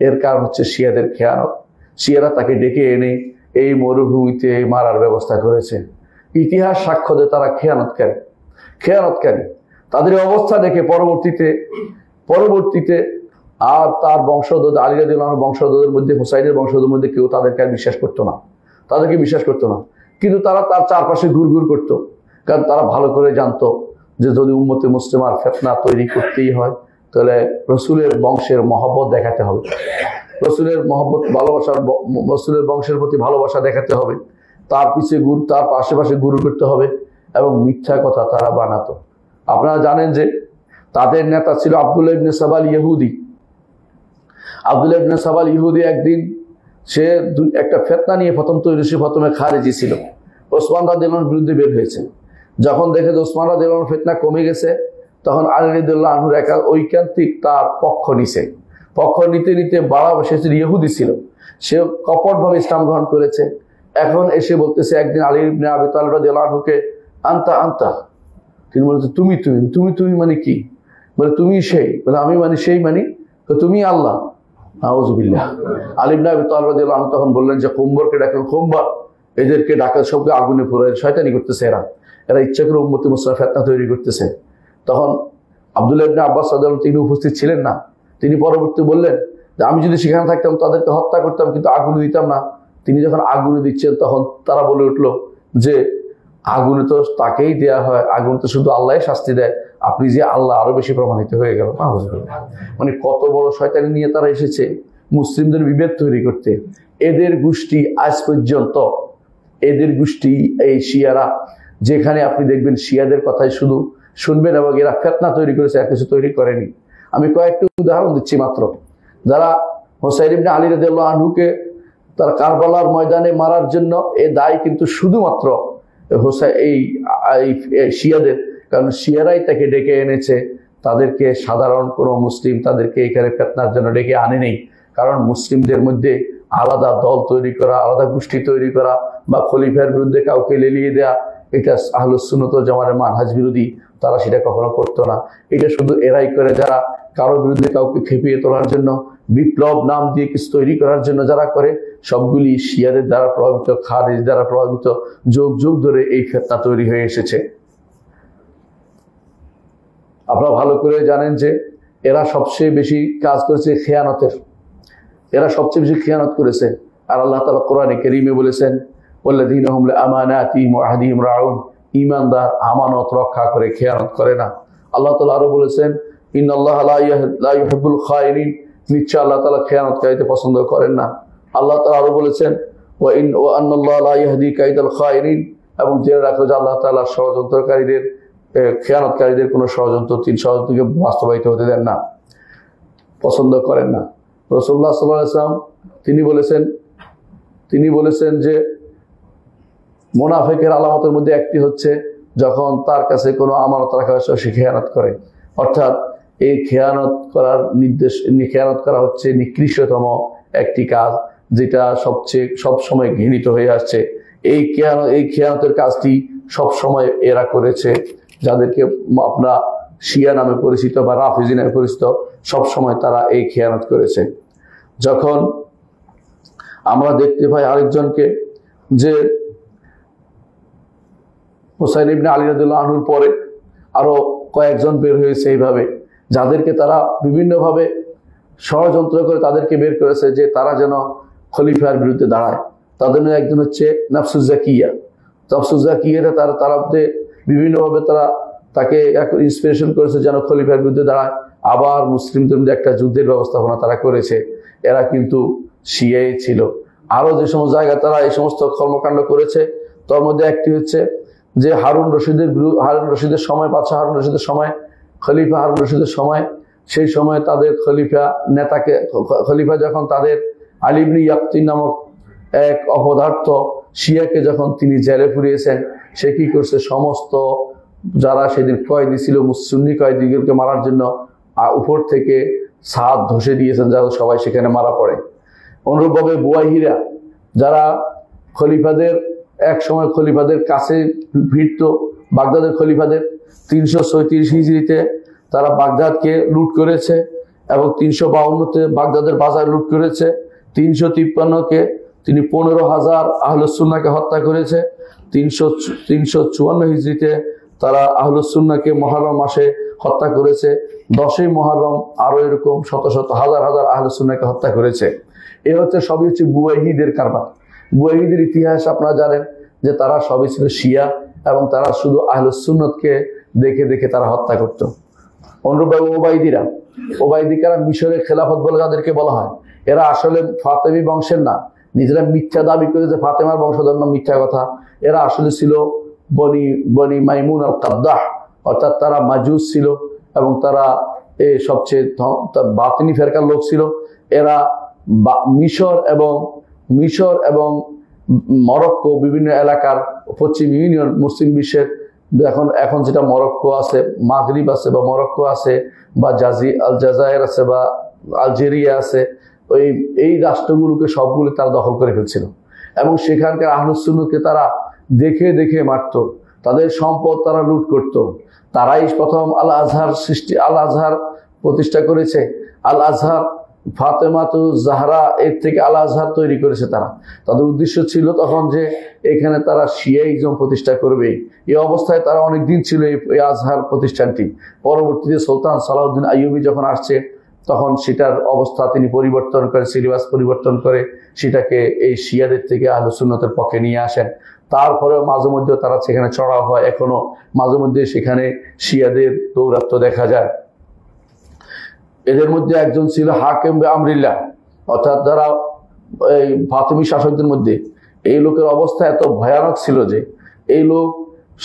এর কারণ হচ্ছে শিয়াদের খেয়ানত। শিয়ারা তাকে ডেকে এনে এই মরুভূমিতে মারার ব্যবস্থা করেছে। ইতিহাস সাক্ষ্য দেয় তারা খেয়ানতকারী। তাদের অবস্থা দেখে পরবর্তীতে আর তার বংশধর আলী রাদিয়াল্লাহু আনহু বংশধরদের মধ্যে, হুসাইনের বংশধরদের মধ্যে কেউ তাদেরকে আর বিশ্বাস করতো না, কিন্তু তারা তার চারপাশে ঘুরঘুর করতো। কারণ তারা ভালো করে জানতো যে যদি উম্মতে মুসলিমার ফিতনা তৈরি করতেই হয় তাহলে রসুলের বংশের মহব্বত দেখাতে হবে, রসুলের বংশের প্রতি ভালোবাসা দেখাতে হবে, তার আশেপাশে গুরু করতে হবে এবং মিথ্যা কথা তারা বানাতো। আপনারা জানেন যে তাদের নেতা ছিল আব্দুল্লাহ ইবনে সাবাল ইহুদি। একদিন সে একটা ফিতনা নিয়ে প্রথমে খারেজি ছিল, ওসমান রাদিয়াল্লাহু আনহুর বিরুদ্ধে বের হয়েছে। যখন দেখে যে ওসমান রাদিয়াল্লাহু আনহুর ফিতনা কমে গেছে, তখন আলী রাদিয়াল্লাহু আনহুর ঐকান্তিক তার পক্ষ নিতে সে ইহুদি ছিল, সে কপটভাবে ইসলাম গ্রহণ করেছে। এখন এসে বলতেছে একদিন আলী ইবনে আবি তালিব রাদিয়াল্লাহু আনহুকে আনতা, তিনি বলছে তুমি মানে কি? বলে তুমি সেই, বলে আমি মানে সেই, মানে তুমি আল্লাহ। নাউযুবিল্লাহ। আলী ইবনে আবি তালিব রাদিয়াল্লাহু আনহু তখন বললেন যে কুম্বরকে ডাকেন, কুম্বর এদেরকে ডাকা, সবকে আগুনে পুরায়, শয়তানি করতেছে এরা ইচ্ছা করে উম্মতে মুসলিমার ফিতনা তৈরি করতেছে। তখন আব্দুল্লাহ ইবনে আব্বাস রাদিয়াল্লাহু আনহু তিনি উপস্থিত ছিলেন না। তিনি পরবর্তী বললেন যে আমি যদি সেখানে থাকতাম তাদেরকে হত্যা করতাম, কিন্তু আগুনে দিতাম না। তিনি যখন আগুনে দিচ্ছেন তখন তারা বলে উঠলো যে আগুনে তো তাকেই দেয়া হয়, আগুন তো শুধু আল্লাহ শাস্তি দেয়, আপনি যে আল্লাহ, আরো বেশি প্রমাণিত হয়ে গেল। মানে কত বড় শয়তানি নিয়ে তারা এসেছে মুসলিমদের বিভেদ তৈরি করতে। এদের গোষ্ঠী আজ পর্যন্ত, এই শিয়ারা, যেখানে আপনি দেখবেন শিয়াদের কথাই শুধু শুনবেন এবং এরা ফিতনা তৈরি করেছে, আর কিছু তৈরি করেনি। আমি কয়েকটি উদাহরণ দিচ্ছি মাত্র। যারা হুসাইন ইবনে আলী রাদিয়াল্লাহু আনহুকে তার কারবালার ময়দানে মারার জন্য এ দায় কিন্তু শুধুমাত্র এই শিয়াদের, কারণ শিয়ারাই তাকে ডেকে এনেছে, তাদেরকে সাধারণ কোনো মুসলিম তাদেরকে এখানে ফিতনার জন্য ডেকে আনেনি। কারণ মুসলিমদের মধ্যে আলাদা দল তৈরি করা, আলাদা গোষ্ঠী তৈরি করা বা খলিফার বিরুদ্ধে কাউকে লেলিয়ে দেয়া, এটা আহলুস সুন্নাত ওয়াল জামাতের মানহাজ বিরোধী, তারা সেটা কখনো করতো না। এটা শুধু এরাই করে যারা কারো বিরুদ্ধে কাউকে খেপিয়ে তোলার জন্য, বিপ্লব নাম দিয়ে কিছু তৈরি করার জন্য যারা করে, সবগুলি শিয়াদের দ্বারা প্রভাবিত, খারিজ দ্বারা প্রভাবিত, যুগ যুগ ধরে এই ফিতনা তৈরি হয়ে এসেছে। আপনারা ভালো করে জানেন যে এরা সবচেয়ে বেশি কাজ করেছে খেয়ানতের, করেছে। আর আল্লাহ তাআলা কোরআনে কারীমে বলেছেন ওয়াল্লাযীনা হুম লিআমানাতিহিম ওয়া আহদিহিম রাউন, ঈমানদার আমানত রক্ষা করে, খেয়ানত করে না। আল্লাহ তাআলা আরো বলেছেন ইন্নাল্লাহা লা ইউহিব্বুল খায়িনিন, নিশ্চয় আল্লাহ তাআলা খেয়ানতকারীকে পছন্দ করেন না। আল্লাহ তাআলা আরো বলেছেন ওয়া আন্নাল্লাহা লা ইয়াহদি কাইদাল খায়িনিন, এবং জেনে রাখো যে আল্লাহ তাআলা ষড়যন্ত্রকারীদের, খেয়ানতকারীদের কোনো ষড়যন্ত্রকে বাস্তবায়িত হতে দেন না, পছন্দ করেন না। রাসূলুল্লাহ সাল্লাল্লাহু আলাইহি ওয়াসাল্লাম তিনি বলেছেন যে মুনাফিকের আলামতের মধ্যে একটি হচ্ছে যখন তার কাছে কোনো আমানত রাখা হয় সে খেয়ানত করে। অর্থাৎ এই খেয়ানত করা হচ্ছে নিকৃষ্টতম একটি কাজ, যেটা সবসময় ঘৃণিত হয়ে আসছে। এই খেয়ানতের কাজটি সবসময় এরা করেছে, যাদেরকে আমরা শিয়া নামে পরিচিত বা রাফিজি নামে পরিচিত, সবসময় তারা এই খেয়ানত করেছে। যখন আমরা দেখতে পাই আরেকজনকে, যে হুসাইন ইবনে আলী রাদিয়াল্লাহু আনহুর পরে আরো কয়েকজন বের হয়েছে এইভাবে, যাদেরকে তারা বিভিন্নভাবে ষড়যন্ত্র করে তাদেরকে বের করেছে যে তারা যেন খলিফার বিরুদ্ধে দাঁড়ায়। তাদের মধ্যে একজন হচ্ছে নাফসুজ জাকিয়া। তারা বিভিন্নভাবে তাকে ইন্সপিরেশন করেছে যেন খলিফার বিরুদ্ধে দাঁড়ায়। আবার মুসলিমদের মধ্যে একটা যুদ্ধের ব্যবস্থাপনা তারা করেছে। এরা কিন্তু শিয়াই ছিল। আরো যে সমস্ত জায়গায় তারা এই সমস্ত কর্মকাণ্ড করেছে, তার মধ্যে একটি হচ্ছে যে হারুন রশিদের সময়, বাদশাহ হারুন রশিদের সময়, খলিফা হারুন রশিদের সময়, সেই সময় তাদের খলিফা যখন তাদের আলী ইবনে ইয়াকতিন নামক এক অপদার্থ শিয়াকে যখন তিনি জেলে পুরিয়েছেন, সে কি করছে, সমস্ত যারা সেদিন কয়েদি ছিল সুন্নি কয়েদিদেরকে মারার জন্য উপর থেকে ছাদ ধসে দিয়েছেন, যারা সবাই সেখানে মারা পড়ে। অনুরূপভাবে বুয়াহিরা, যারা এক সময় খলিফাদের কাছে ভিড়ত, বাগদাদের খলিফাদের, 336 হিজরিতে তারা বাগদাদকে লুট করেছে এবং 352-তে বাগদাদের বাজার লুট করেছে। 353-কে তিনি 15,000 আহলুস সুন্নাহকে হত্যা করেছে। 354 হিজরিতে তারা আহলুস সুন্নাহকে মুহররম মাসে হত্যা করেছে। 10ই মুহররম আরো এরকম শত শত হাজার হাজার আহলে সুন্নাহকে হত্যা করেছে। এ হচ্ছে সবই হচ্ছে বুয়াইহিদের কারবার। বুয়াইহিদের ইতিহাস আপনারা জানেন যে তারা সবই ছিল শিয়া এবং তারা শুধু আহলে সুন্নতকে দেখে দেখে তারা হত্যা করত। অনুরূপভাবে ওবাইদিকারা মিশরের খেলাফত বলে যাদেরকে বলা হয়, এরা আসলে ফাতেমি বংশের না, নিজেরা মিথ্যা দাবি করে যে ফাতেমার বংশধর না, মিথ্যা কথা। এরা আসলে ছিল বনি মাইমুন আল কাদ্দাহ, অর্থাৎ তারা মাজুস ছিল এবং তারা সবচেয়ে বাতিনি ফেরকার লোক ছিল। এরা মিশর এবং মরক্কো বিভিন্ন এলাকার পশ্চিম ইউনিয়ন মুসলিম বিশ্বের এখন যেটা মরক্কো আছে, মাগরিব আছে বা মরক্কো আছে বা জাজায়ের আছে বা আলজেরিয়া আছে, এই রাষ্ট্রগুলোকে সবগুলো তারা দখল করে ফেলছিল এবং সেখানকার আহলুস সুন্নাহকে তারা দেখে দেখে মারত, তাদের সম্পদ তারা লুট করত। তারাই প্রথম আল আজহার প্রতিষ্ঠা করেছে। আল আজহার ফাতেমাতু জাহরা এর থেকে আল আজহার তৈরি করেছে তারা। তাদের উদ্দেশ্য ছিল তখন যে এখানে তারা শিয়াইজম প্রতিষ্ঠা করবে। এই অবস্থায় তারা অনেকদিন ছিল এই আজহার প্রতিষ্ঠানটি। পরবর্তীতে সুলতান সালাউদ্দিন আইয়ুবী যখন আসছে তখন সেটার অবস্থা তিনি পরিবর্তন করে, সিলেবাস পরিবর্তন করে সেটাকে এই শিয়াদের থেকে আহলে সুন্নাতের পক্ষে নিয়ে আসেন। তারপরেও মাঝে মধ্যে তারা সেখানে চড়াও হয়, এখনো মাঝে মধ্যে সেখানে শিয়াদের দৌরাত্ম্য দেখা যায়। এদের মধ্যে একজন ছিল হাকিম আমরিল্লাহ, অর্থাৎ যারা এই ফাতেমি শাসকদের মধ্যে এই লোকের অবস্থা এত ভয়ানক ছিল যে এই লোক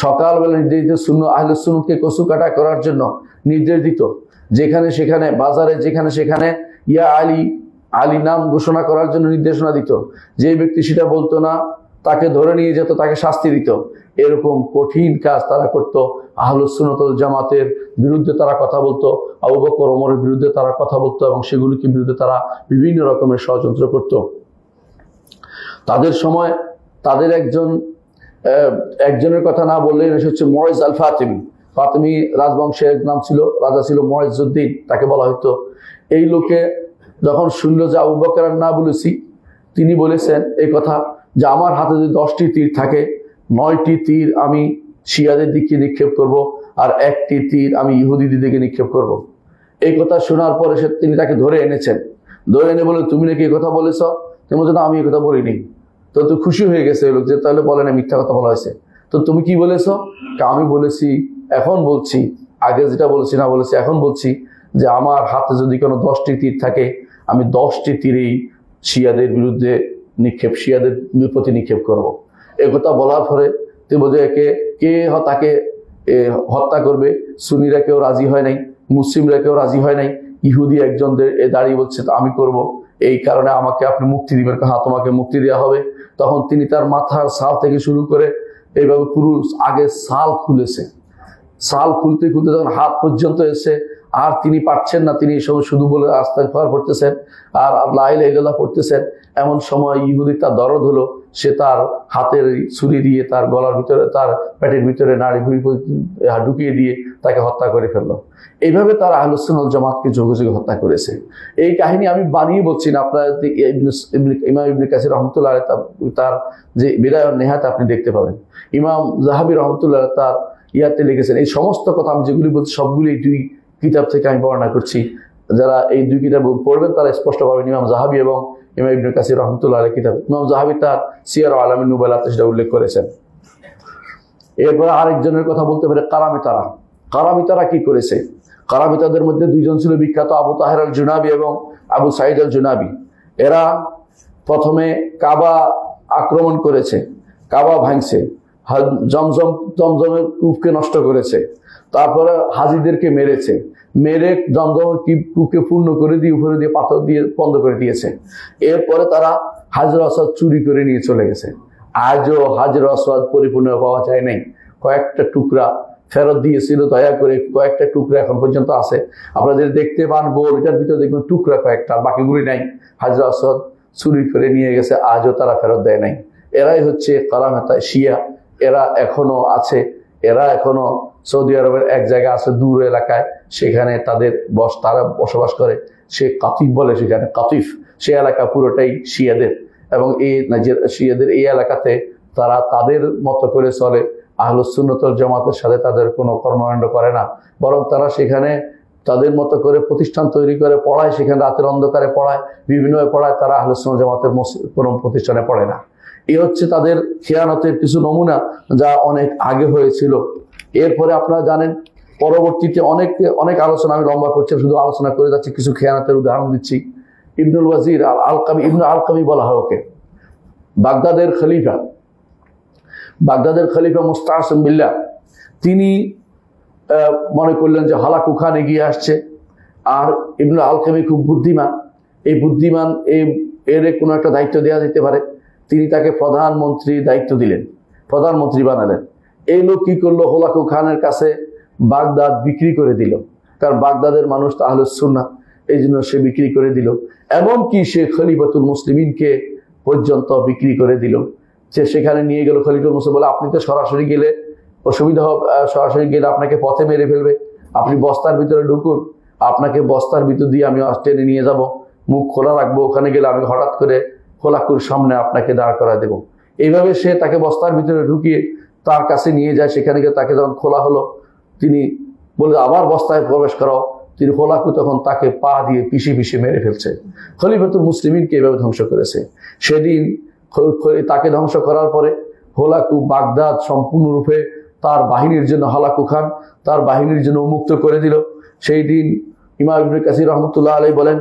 সকালবেলা নির্দেশ দিত আহলে সুন্নাতকে কচু কাটা করার জন্য নির্দেশ দিত। যেখানে সেখানে বাজারে যেখানে সেখানে ইয়া আলী নাম ঘোষণা করার জন্য নির্দেশনা দিত। যে ব্যক্তি সেটা বলতো না তাকে ধরে নিয়ে যেত, তাকে শাস্তি দিত। এরকম কঠিন কাজ তারা করত। আহলুস সুন্নাত ওয়াল জামাতের বিরুদ্ধে তারা কথা বলতো, আবু বকর ওমরের বিরুদ্ধে তারা কথা বলতো এবং সেগুলিকে বিরুদ্ধে তারা বিভিন্ন রকমের ষড়যন্ত্র করত। তাদের সময় তাদের একজনের কথা না বললেই হচ্ছে মুইজ আল ফাতেমি রাজবংশের নাম ছিল, রাজা ছিল মুইজউদ্দিন, তাকে বলা হতো। এই লোকে যখন শুনলো যে আবু বকর না বলেছি, তিনি বলেছেন এই কথা যে আমার হাতে যদি 10টি তীর থাকে, 9টি তীর আমি শিয়াদের দিকে নিক্ষেপ করব আর 1টি তীর আমি ইহুদিদের দিকে নিক্ষেপ করব। এই কথা শোনার পরে তিনি তাকে ধরে এনেছেন। ধরে এনে বলে তুমি নাকি এই কথা বলেছ? তুমি বলছো না আমি এই কথা বলিনি। তো খুশি হয়ে গেছে ওই লোক যে তাহলে বলে না, মিথ্যা কথা বলা হয়েছে। তো তুমি কি বলেছ? আমি বলেছি, এখন বলছি, আগে যেটা বলেছি না বলেছি এখন বলছি যে আমার হাতে যদি কোনো 10টি তীর থাকে আমি 10টি তীরেই শিয়াদের বিরুদ্ধে শিয়াদের প্রতি নিক্ষেপ করব। এ কথা বলার পরে তিনি বলছে কে তাকে হত্যা করবে। সুন্নিরা কেউ রাজি হয় নাই, মুসলিমরা কেউ রাজি হয় নাই। ইহুদি একজনদের দাঁড়িয়ে বলছে আমি করব, এই কারণে আমাকে আপনি মুক্তি দিবেন। হ্যাঁ, তোমাকে মুক্তি দেওয়া হবে। তখন তিনি তার মাথার ছাল থেকে শুরু করে এইভাবে পুরো আগে ছাল খুলেছে। ছাল খুলতে খুলতে যখন হাত পর্যন্ত এসে আর তিনি পারছেন না, তিনি এসব শুধু বলে আস্তাগফার পড়তেছেন আর লা ইলাহা ইল্লাল্লাহ পড়তেছেন। এমন সময় ইহুদি তার দরদ হলো, সে তার হাতের ছুরি দিয়ে তার গলার ভিতরে, তার পেটের ভিতরে নাড়ি ভুঁড়ি ঢুকিয়ে দিয়ে তাকে হত্যা করে ফেললো। এইভাবে তারা আহলুস সুন্নাহ ওয়াল জামাতকে যোগে যোগে হত্যা করেছে। এই কাহিনী আমি বানিয়ে বলছি না, আপনারা ইমাম ইবনে কাসির রহমতুল্লাহ তার যে বিদায় ওয়ান নিহায়াত আপনি দেখতে পাবেন। ইমাম যাহাবী রহমতুল্লাহ তার ইয়াতে লিখেছেন। এই সমস্ত কথা আমি যেগুলি বলছি সবগুলি এই 2 কিতাব থেকে আমি বর্ণনা করছি। যারা এই 2 কিতাব পড়বেন তারা স্পষ্ট পাবেন ইমাম যাহাবী এবং ইমাম ইবনে কাসির রহমতুল্লাহ আলাইহির কিতাব। ইমাম যাহাবী তার সিয়ার আলামিন নুবালাতে সেটা উল্লেখ করেছেন। এরপরে আরেকজনের কথা বলতে পারে কারামিতারা কি করেছে। কারামিতাদের মধ্যে 2 জন ছিল বিখ্যাত, আবু তাহের আল জুনাবি এবং আবু সাইদ আল জুনাবি। এরা প্রথমে কাবা আক্রমণ করেছে, কাবা ভাঙছে, জমজমের কূপকে নষ্ট করেছে, তারপরে হাজিদেরকে মেরে জমজমের কূপকে পূর্ণ করে দিয়ে উপরে দিয়ে পাথর দিয়ে বন্ধ করে দিয়েছে। এরপরে তারা হাজর আসওয়াদ চুরি করে নিয়ে চলে গেছে। আজও হাজর আসওয়াদ পরিপূর্ণ পাওয়া যায় নাই। কয়েকটা টুকরা ফেরত দিয়েছিল, দয়া করে কয়েকটা টুকরা এখন পর্যন্ত আছে। আপনাদের দেখতে পান গোল, এটার ভিতরে দেখবেন টুকরা কয়েকটা, বাকিগুলি নাই। হাজর আসওয়াদ চুরি করে নিয়ে গেছে, আজও তারা ফেরত দেয় নাই। এরাই হচ্ছে কারামিতা শিয়া। এরা এখনো আছে, এরা এখনো সৌদি আরবের এক জায়গায় আছে দূর এলাকায়, সেখানে তারা বসবাস করে। সে কাতিফ বলে, সেখানে কাতিফ, সে এলাকা পুরোটাই শিয়াদের এবং শিয়াদের এই এলাকাতে তারা তাদের মতো করে চলে। আহলুস সুন্নাত ওয়াল জামাতের সাথে তাদের কোনো কর্মকাণ্ড করে না, বরং তারা সেখানে তাদের মতো করে প্রতিষ্ঠান তৈরি করে পড়ায়, সেখানে রাতের অন্ধকারে পড়ায়, বিভিন্নভাবে পড়ায়, তারা আহলুস সুন্নাত জামাতের কোনো প্রতিষ্ঠানে পড়ে না। এই হচ্ছে তাদের খেয়ানতের কিছু নমুনা, যা অনেক আগে হয়েছিল। এরপরে আপনারা জানেন পরবর্তীতে অনেক আলোচনা, আমি লম্বা করছি, শুধু আলোচনা করে যাচ্ছি, কিছু খেয়ানতের উদাহরণ দিচ্ছি। ইবনুল ওয়াজির আল-আলকামি, ইবনুল আলকামি বলা হয় ওকে, বাগদাদের খলিফা মুস্তাসিম বিল্লাহ, তিনি মনে করলেন যে হালাকু খান এগিয়ে আসছে, আর ইবনুল আলকামি খুব বুদ্ধিমান, এই বুদ্ধিমান এর কোনো একটা দায়িত্ব দেওয়া যেতে পারে। তিনি তাকে প্রধানমন্ত্রী দায়িত্ব দিলেন, প্রধানমন্ত্রী বানালেন। এই লোক কি করলো, হলাকু খানের কাছে বাগদাদ বিক্রি করে দিল, কারণ বাগদাদের মানুষ তো আহলুস সুন্নাহ, এই জন্য সে বিক্রি করে দিল। এমনকি সে খলিফাতুল মুসলিমিনকে পর্যন্ত বিক্রি করে দিল, যে সেখানে নিয়ে গেল। খলিফাতুল মুসলিম বলে, আপনি তো সরাসরি গেলে অসুবিধা হবে, সরাসরি গেলে আপনাকে পথে মেরে ফেলবে, আপনি বস্তার ভিতরে ঢুকুন, আপনাকে বস্তার ভিতর দিয়ে আমি টেনে নিয়ে যাব, মুখ খোলা রাখবো, ওখানে গেলে আমি হঠাৎ করে খোলাকুর সামনে আপনাকে দাঁড় করা দেব। এইভাবে সে তাকে বস্তার ভিতরে ঢুকিয়ে তার কাছে নিয়ে যায়। সেখানে গিয়ে তাকে যখন খোলা হলো, তিনি বলে আবার বস্তায় প্রবেশ করাও, তিনি খোলাকু তখন তাকে পা দিয়ে পিষে মেরে ফেলছে। খলিফাতুল মুসলিমিনকে এভাবে ধ্বংস করেছে। সেদিন তাকে ধ্বংস করার পরে হোলাকু বাগদাদ সম্পূর্ণরূপে তার বাহিনীর জন্য, হালাকু খান তার বাহিনীর জন্য উন্মুক্ত করে দিল। সেই দিন ইমাম ইবনে কাসির রহমতুল্লাহ আলাইহি বলেন,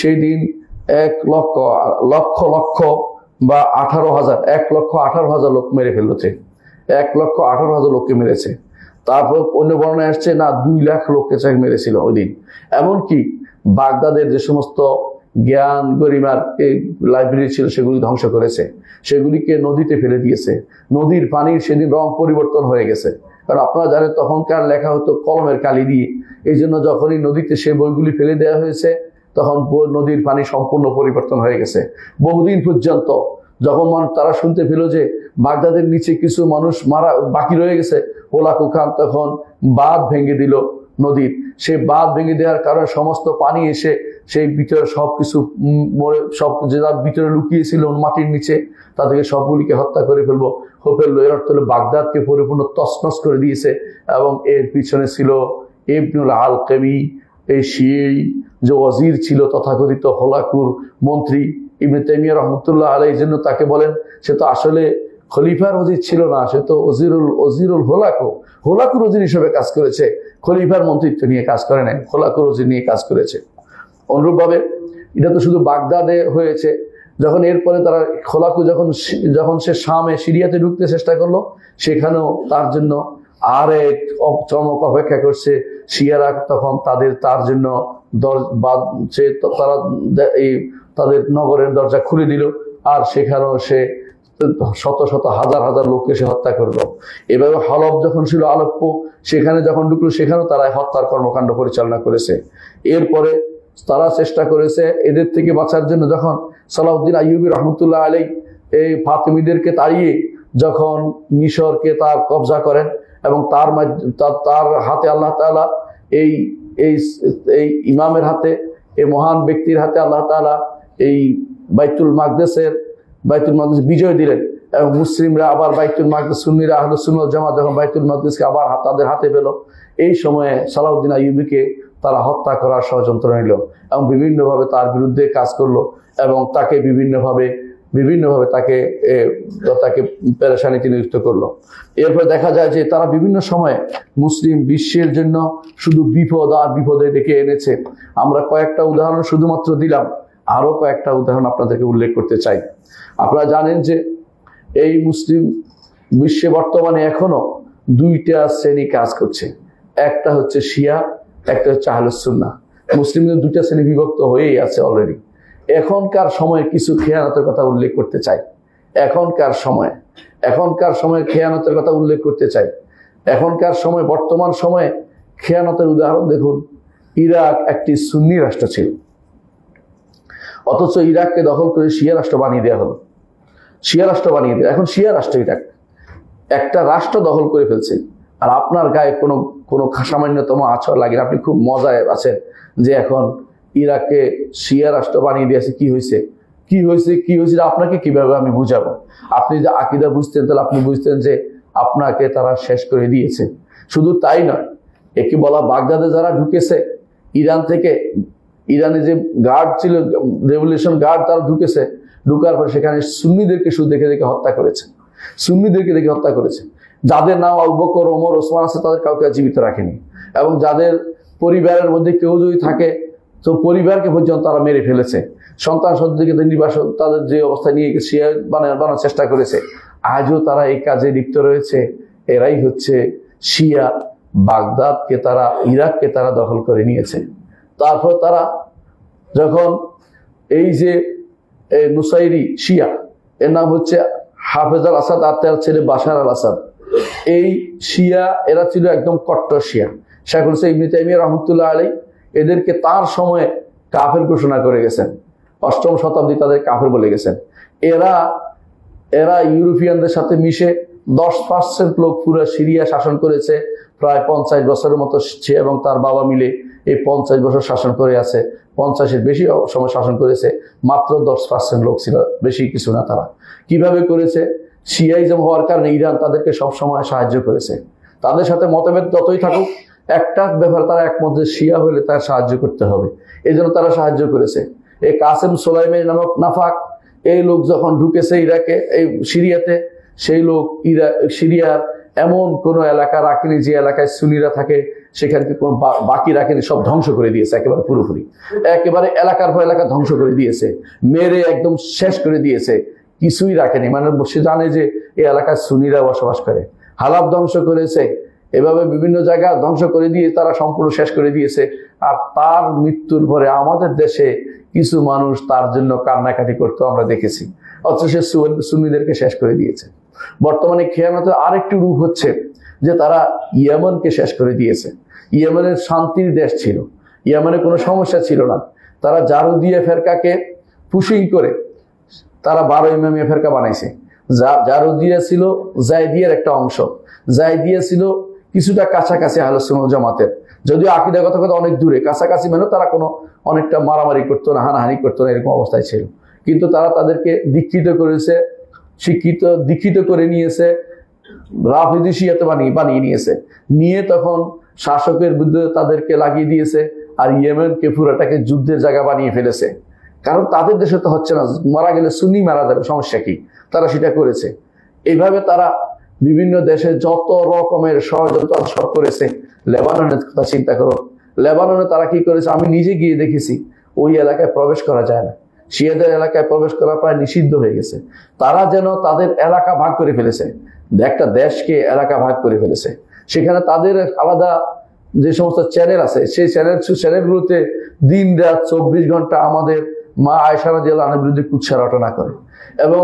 সেই দিন 1,00,000 বা 18,000, 1,18,000 লোক মেরে ফেলেছে, 1,18,000 লোককে মেরেছে। তারপর অন্য বর্ণনায় আসছে না 2 লাখ লোককে মেরেছিল ওই দিন। এমনকি বাগদাদের যে সমস্ত জ্ঞান গরিমার লাইব্রেরি ছিল সেগুলি ধ্বংস করেছে, সেগুলিকে নদীতে ফেলে দিয়েছে। নদীর পানির সেদিন রং পরিবর্তন হয়ে গেছে, কারণ আপনারা জানেন তখনকার লেখা হতো কলমের কালি দিয়ে, এই জন্য যখনই নদীতে সে বইগুলি ফেলে দেওয়া হয়েছে তখন নদীর পানি সম্পূর্ণ পরিবর্তন হয়ে গেছে। বহুদিন পর্যন্ত যখন তারা শুনতে পেল যে বাগদাদের নিচে কিছু মানুষ মারা বাকি রয়ে গেছে, হোলাকু খান তখন বাঁধ ভেঙে দিল নদীর। সেই বাঁধ ভেঙে দেওয়ার কারণে সমস্ত পানি এসে সেই ভিতরে সবকিছু সব যেটা ভিতরে লুকিয়েছিল মাটির নিচে, তাদেরকে সবগুলিকে হত্যা করে ফেললো। এর অর্থ হলো বাগদাদকে পরিপূর্ণ তছনছ করে দিয়েছে। এবং এর পিছনে ছিল ইবনুল আলকামি, এই শিই যে ওয়াজির ছিল তথাকথিত হোলাকুর মন্ত্রী, ইবনে তাইমিয়া রহমতুল্লাহ আলাইহির জন্য তাকে বলেন সে তো আসলে খলিফার ওজির ছিল না, সে তো ওজিরুল হোলাকুর ওজির হিসেবে কাজ করেছে, খলিফার মন্ত্রিত্ব নিয়ে কাজ করে নাই, হোলাকুর ওজির নিয়ে কাজ করেছে। অনুরূপভাবে এটা তো শুধু বাগদাদে হয়েছে। যখন এরপরে তারা খোলাকু যখন সে শামে সিরিয়াতে ঢুকতে চেষ্টা করলো, সেখানেও তার জন্য আরেক চমক অপেক্ষা করছে। শিয়ারা তখন তার জন্য তারা তাদের নগরের দরজা খুলে দিল, আর সেখানেও সে শত শত হাজার হাজার লোককে সে হত্যা করলো। এভাবে হলফ যখন ছিল আলেপ্পো, সেখানে যখন ঢুকলো সেখানেও তারা হত্যার কর্মকাণ্ড পরিচালনা করেছে। এরপরে তারা চেষ্টা করেছে এদের থেকে বাঁচার জন্য। যখন সালাউদ্দিন আইয়ুবী রহমতুল্লাহ আলাইহি এই ফাতিমিদেরকে তাড়িয়ে যখন মিশরকে তার কবজা করেন, এবং তার হাতে আল্লাহ তাআলা এই ইমামের হাতে, এই মহান ব্যক্তির হাতে আল্লাহ তাআলা এই বাইতুল মাকদেস বিজয় দিলেন, এবং মুসলিমরা আবার বাইতুল মাকদেস, সুন্নিরা আহলুস সুন্নাহ ওয়াল জামাত যখন বাইতুল মাকদেসকে আবার তাদের হাতে পেল, এই সময়ে সালাউদ্দিন আইয়ুবীকে তারা হত্যা করার ষড়যন্ত্র নিল এবং বিভিন্নভাবে তার বিরুদ্ধে কাজ করলো, এবং তাকে বিভিন্নভাবে তাকে পেরেশানিতে নিযুক্ত করলো। এরপর দেখা যায় যে তারা বিভিন্ন সময়ে মুসলিম বিশ্বের জন্য শুধু বিপদ আর বিপদে ডেকে এনেছে। আমরা কয়েকটা উদাহরণ শুধুমাত্র দিলাম, আরো কয়েকটা উদাহরণ আপনাদেরকে উল্লেখ করতে চাই। আপনারা জানেন যে এই মুসলিম বিশ্বে বর্তমানে এখনো 2টা শ্রেণী কাজ করছে, একটা হচ্ছে শিয়া, একটা হচ্ছে আহলুস সুন্নাহ। মুসলিমদের 2টা শ্রেণী বিভক্ত হয়েই আছে অলরেডি। এখনকার সময়ে কিছু খেয়ানতের কথা উল্লেখ করতে চাই। এখনকার সময়ে খেয়ানতের কথা উল্লেখ করতে চাই। এখনকার সময়, বর্তমান সময়ে খেয়ানতের উদাহরণ দেখুন। ইরাক একটি সুন্নি রাষ্ট্র ছিল, অথচ ইরাককে দখল করে শিয়া রাষ্ট্র বানিয়ে দেওয়া হলো। এখন শিয়া রাষ্ট্র ইরাক একটা রাষ্ট্র দখল করে ফেলছে, আর আপনার গায়ে কোনো সামান্যতম আছর লাগে না। আপনি খুব মজায় আছেন যে এখন ইরাককে শিয়া রাষ্ট্র বানিয়ে দিয়েছে। কি হয়েছে আপনাকে কিভাবে আমি বুঝাবো? আপনি যদি আকীদা বুঝতেন তাহলে আপনি বুঝতেন যে আপনাকে তারা শেষ করে দিয়েছে। শুধু তাই নয়, একে বলা বাগদাদে যারা ঢুকেছে ইরান থেকে, ইরানে যে গার্ড ছিল, রেভলিউশন গার্ড, তারা ঢুকেছে, ঢুকার পর সেখানে সুন্নিদেরকে শুধু দেখে দেখে হত্যা করেছে, সুন্নিদেরকে দেখে হত্যা করেছে। যাদের নাম আবু বকর, ওমর, ওসমান আছে তাদের কাউকে জীবিত রাখেনি, এবং যাদের পরিবারের মধ্যে কেউ যদি থাকে তো পরিবারকে পর্যন্ত তারা মেরে ফেলেছে। সন্তান সন্ততিকে নির্বাসন তাদের যে অবস্থা নিয়ে শিয়া বানানোর চেষ্টা করেছে। আজও তারা এই কাজে লিপ্ত রয়েছে। এরাই হচ্ছে শিয়া। বাগদাদকে তারা, ইরাককে তারা দখল করে নিয়েছে। তারপর তারা যখন এই যে নুসাইরি শিয়া, এর নাম হচ্ছে হাফেজ আল আসাদ আর তার ছেলে বাশার আল আসাদ, এই শিয়া এরা ছিল একদম কট্টর শিয়া। শেখ হুসেইন ইবনে তাইমিয়া রহমতুল্লাহ আলাইহি এদেরকে তার সময়ে কাফের ঘোষণা করে গেছেন, 8ম শতাব্দী তাদের কাফের বলে গেছেন। এরা ইউরোপিয়ানদের সাথে মিশে 10% লোক পুরো সিরিয়া শাসন করেছে, প্রায় 50 বছরের মতো সে এবং তার বাবা মিলে এই 50 বছর শাসন করে আছে। 50-এর বেশি সময় শাসন করেছে, মাত্র 10% লোক ছিল, বেশি কিছু না। তারা কিভাবে করেছে? শিয়াইজম হওয়ার কারণে ইরান তাদেরকে সবসময় সাহায্য করেছে। তাদের সাথে মতভেদ যতই থাকুক, একটা ব্যাপার তারা একমত যে শিয়া হলে তার সাহায্য করতে হবে, এই জন্য তারা সাহায্য করেছে। এই কাসেম সোলাইমানি নামক নাফাক, এই লোক যখন ঢুকেছে ইরাকে, এই সিরিয়াতে, সেই লোক সিরিয়ার এমন কোন এলাকা রাখেনি যে এলাকায় সুন্নিরা থাকে, সেখানকে কোনো বাকি রাখেনি, সব ধ্বংস করে দিয়েছে একেবারে পুরোপুরি। একেবারে এলাকার পর এলাকা ধ্বংস করে দিয়েছে, মেরে একদম শেষ করে দিয়েছে, কিছুই রাখেনি। মানে সে জানে যে এই এলাকায় সুন্নিরা বসবাস করে। হালাব ধ্বংস করেছে, এভাবে বিভিন্ন জায়গা ধ্বংস করে দিয়ে তারা সম্পূর্ণ শেষ করে দিয়েছে। আর তার মৃত্যুর পরে আমাদের দেশে কিছু মানুষ তার জন্য কান্নাকাটি করতে আমরা দেখেছি, অথচ সে সুন্নিদেরকে শেষ করে দিয়েছে। বর্তমানে খেয়ানতের আরেকটি রূপ হচ্ছে যে তারা ইয়েমেনকে শেষ করে দিয়েছে। ইয়েমেনের শান্তির দেশ ছিল, ইয়েমেনে কোনো সমস্যা ছিল না। তারা জারুদিয়া ফেরকাকে পুশিং করে তারা 12 ইমামিয়া ফেরকা বানাইছে। জারুদিয়া ছিল জায়দিয়ার একটা অংশ, জায়দিয়া ছিল কিছুটা কাছাকাছি আহলে সুন্নাত জামাতের, যদিও আকীদাগত কথা অনেক দূরে। কাছাকাছি মানে তারা কোনো অনেকটা মারামারি করতো না, হানাহানি করতো না, এরকম অবস্থায় ছিল। কিন্তু তারা তাদেরকে দীক্ষিত করেছে, দীক্ষিত করে নিয়েছে, রাফিদি শিয়াতে বানিয়ে নিয়েছে, নিয়ে তখন শাসকের বিরুদ্ধে তাদেরকে লাগিয়ে দিয়েছে। আর ইয়েমেনকে পুরোটাকে যুদ্ধের জায়গা বানিয়ে ফেলেছে। কারণ তাদের দেশে তো হচ্ছে না, মারা গেলে সুন্নি মারা যাবে, সমস্যা কি? তারা সেটা করেছে। এইভাবে তারা বিভিন্ন দেশে যত রকমের ষড়যন্ত্র সব করেছে। লেবাননের কথা চিন্তা করো, লেবাননে তারা কি করেছে আমি নিজে গিয়ে দেখেছি, ওই এলাকায় প্রবেশ করা যায় না, শিয়াদের এলাকায় প্রবেশ করা প্রায় নিষিদ্ধ হয়ে গেছে। তারা যেন তাদের এলাকা ভাগ করে ফেলেছে, একটা দেশকে এলাকা ভাগ করে ফেলেছে। সেখানে তাদের আলাদা যে সমস্ত চ্যানেল আছে, সেই চ্যানেলগুলোতে দিন রাত 24 ঘন্টা আমাদের মা আয়েশা রাদিয়াল্লাহু আনহার বিরুদ্ধে কুৎসা রটনা করে, এবং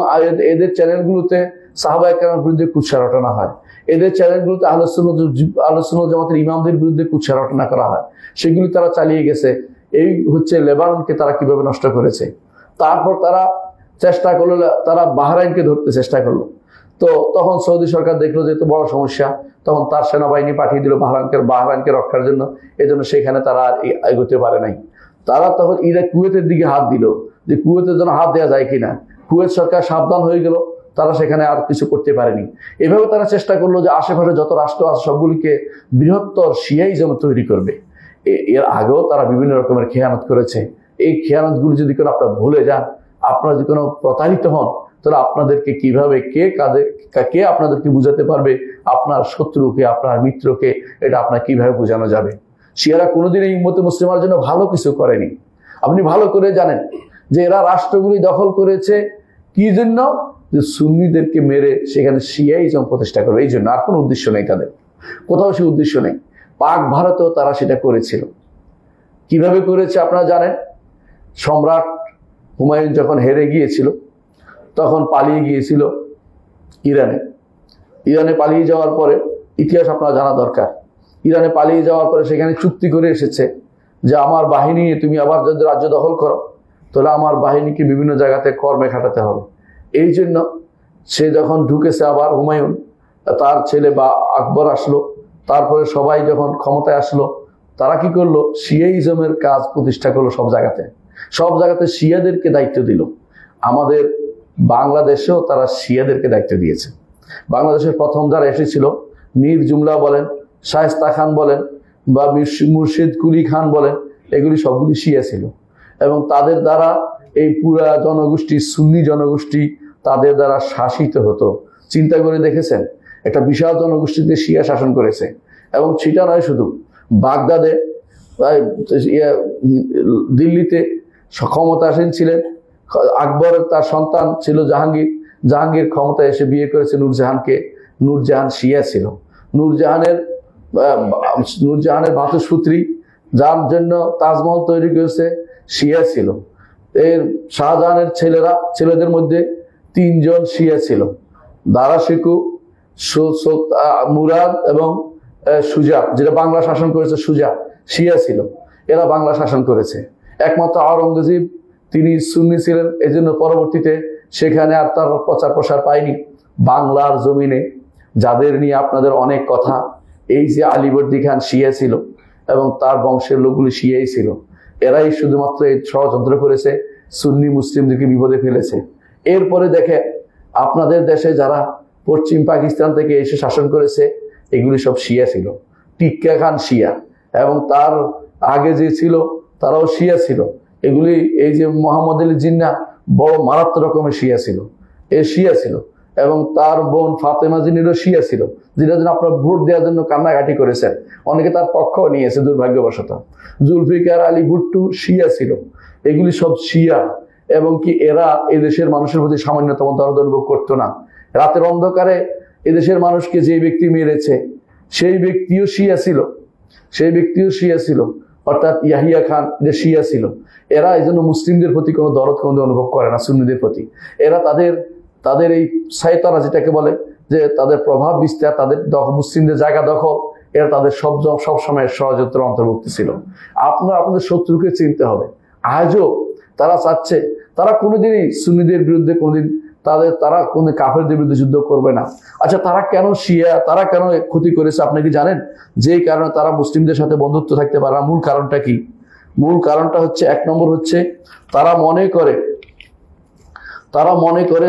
এদের চ্যানেলগুলোতে সাহাবায়ে কেরামের বিরুদ্ধে কুৎসা রটনা হয়। এদের চ্যানেলগুলোতে আহলে সুন্নাত জামাতের ইমামদের বিরুদ্ধে কুৎসা রটনা করা হয়। সেগুলি তারা চালিয়ে গেছে। এই হচ্ছে লেবাননকে তারা কিভাবে নষ্ট করেছে। তারপর তারা চেষ্টা করলো, তারা বাহরাইনকে ধরতে চেষ্টা করলো। তো তখন সৌদি সরকার দেখলো যে এত বড় সমস্যা, তখন তার সেনাবাহিনী পাঠিয়ে দিল বাহরাইনকে রক্ষার জন্য। এজন্য সেখানে তারা আর এগোতে পারে নাই। তারা তখন কুয়েতের দিকে হাত দিল, যে কুয়েতের জন্য হাত দেওয়া যায় কিনা। কুয়েত সরকার সাবধান হয়ে গেল, তারা সেখানে আর কিছু করতে পারেনি। এভাবে তারা চেষ্টা করলো যে আশেপাশে যত রাষ্ট্র আছে সবগুলিকে বৃহত্তর শিয়াইজম তৈরি করবে। এর আগেও তারা বিভিন্ন রকমের খেয়ানত করেছে। এই খেয়ানতগুলি যদি কোনো আপনারা ভুলে যান, আপনারা যদি কোনো প্রতারিত হন, তাহলে আপনাদেরকে কিভাবে কে আপনাদেরকে বুঝাতে পারবে, আপনার শত্রুকে, আপনার মিত্রকে, এটা আপনার কিভাবে বোঝানো যাবে? শিয়ারা কোনোদিন এই উম্মতে মুসলিমার জন্য ভালো কিছু করেনি। আপনি ভালো করে জানেন যে এরা রাষ্ট্রগুলি দখল করেছে কি জন্য? যে সুন্নিদেরকে মেরে সেখানে শিয়াইজম প্রতিষ্ঠা করবে, এই জন্য। আর কোনো উদ্দেশ্য নেই তাদের, কোথাও সে উদ্দেশ্য নেই। পাক ভারতেও তারা সেটা করেছিল। কিভাবে করেছে আপনারা জানেন? সম্রাট হুমায়ুন যখন হেরে গিয়েছিল, তখন পালিয়ে গিয়েছিল ইরানে পালিয়ে যাওয়ার পরে, ইতিহাস আপনারা জানা দরকার, ইরানে পালিয়ে যাওয়ার পরে সেখানে চুক্তি করে এসেছে যে আমার বাহিনী তুমি আবার যদি রাজ্য দখল করো, তাহলে আমার বাহিনীকে বিভিন্ন জায়গাতে কর্মে খাটাতে হবে। এই জন্য সে যখন ঢুকেছে আবার হুমায়ুন, তার ছেলে বা আকবর আসলো, তারপরে সবাই যখন ক্ষমতায় আসলো, তারা কি করলো? শিয়াইজমের কাজ প্রতিষ্ঠা করলো সব জায়গাতে শিয়াদেরকে দায়িত্ব দিল। আমাদের বাংলাদেশেও তারা শিয়াদেরকে দায়িত্ব দিয়েছে। বাংলাদেশের প্রথম যারা এসেছিল মীর জুমলা বলেন, শায়েস্তা খান বলেন বা মুর্শিদ কুলি খান বলেন, এগুলি সবগুলি শিয়া ছিল। এবং তাদের দ্বারা এই পুরা জনগোষ্ঠী, সুন্নি জনগোষ্ঠী তাদের দ্বারা শাসিত হতো। চিন্তা করে দেখেছেন, একটা বিশাল জনগোষ্ঠীতে শিয়া শাসন করেছে। এবং সেটা নয়, শুধু বাগদাদে, দিল্লিতে ক্ষমতাসীন ছিলেন আকবরের, তার সন্তান ছিল জাহাঙ্গীর। জাহাঙ্গীর ক্ষমতায় এসে বিয়ে করেছে নূরজাহানকে। নূরজাহান শিয়া ছিল। নূরজাহানের ভাতুষপুত্রী, যার জন্য তাজমহল তৈরি করেছে, শিয়া ছিল। এর শাহজাহানের ছেলেদের মধ্যে 3 জন শিয়া ছিল, দারা শিকু, মুরাদ এবং সুজা, যেটা বাংলা শাসন করেছে সুজা, শিয়া ছিল। এরা বাংলা শাসন করেছে। একমাত্র আওরঙ্গজেব তিনি সুন্নি ছিলেন, এজন্য পরবর্তীতে সেখানে আর তার প্রচার প্রসার পায়নি। বাংলার জমিনে যাদের নিয়ে আপনাদের অনেক কথা, এই যে আলীবর্দী খান শিয়া ছিল এবং তার বংশের লোকগুলি শিয়াই ছিল। এরাই শুধুমাত্র এই ষড়যন্ত্র করেছে, সুন্নি মুসলিমদেরকে বিপদে ফেলেছে। এরপরে দেখে আপনাদের দেশে যারা পশ্চিম পাকিস্তান থেকে এসে শাসন করেছে, এগুলি সব শিয়া ছিল। টিক্কা খান শিয়া, এবং তার আগে যে ছিল তারাও শিয়া ছিল। এগুলি, এই যে মোহাম্মদ আলী জিন্নাহ, বড় মারাত্মক রকমের শিয়া ছিল। এ শিয়া ছিল, এবং তার বোন ফাতেমা জিন্নাহও শিয়া ছিল, যেটা জন্য আপনার ভোট দেওয়ার জন্য কান্নাকাটি করেছেন। অনেকে তার পক্ষও নিয়েছে দুর্ভাগ্যবশত। জুলফিকার আলী ভুট্টো শিয়া ছিল। এগুলি সব শিয়া, এবং কি এরা এদেশের মানুষের প্রতি সামান্যতম দরদ অনুভব করতো না। রাতের অন্ধকারে এদেশের মানুষকে যে ব্যক্তি মেরেছে, সেই ব্যক্তিও শিয়া ছিল। অর্থাৎ ইয়াহিয়া খান, যে শিয়া ছিল। এরা এই জন্য মুসলিমদের প্রতি কোনো দরদ কোনো অনুভব করে না, সুন্নিদের প্রতি। এরা তাদের এই সাইতারা, যেটাকে বলে যে তাদের প্রভাব বিস্তার, তাদের মুসলিমদের জায়গা দখল, এরা তাদের সব সময় ষড়যন্ত্রের অন্তর্ভুক্ত ছিল। আপনাদের শত্রুকে চিনতে হবে। আজও তারা চাচ্ছে, তারা কোনোদিনই সুন্নিদের বিরুদ্ধে কোনোদিন তারা কোনো কাফেরদের বিরুদ্ধে যুদ্ধ করবে না। আচ্ছা, তারা কেন শিয়া, তারা কেন ক্ষতি করেছে আপনি কি জানেন? যেই কারণে তারা মুসলিমদের সাথে বন্ধুত্ব থাকতে পারে না। মূল কারণটা কি? মূল কারণটা হচ্ছে, 1 নম্বর হচ্ছে, তারা মনে করে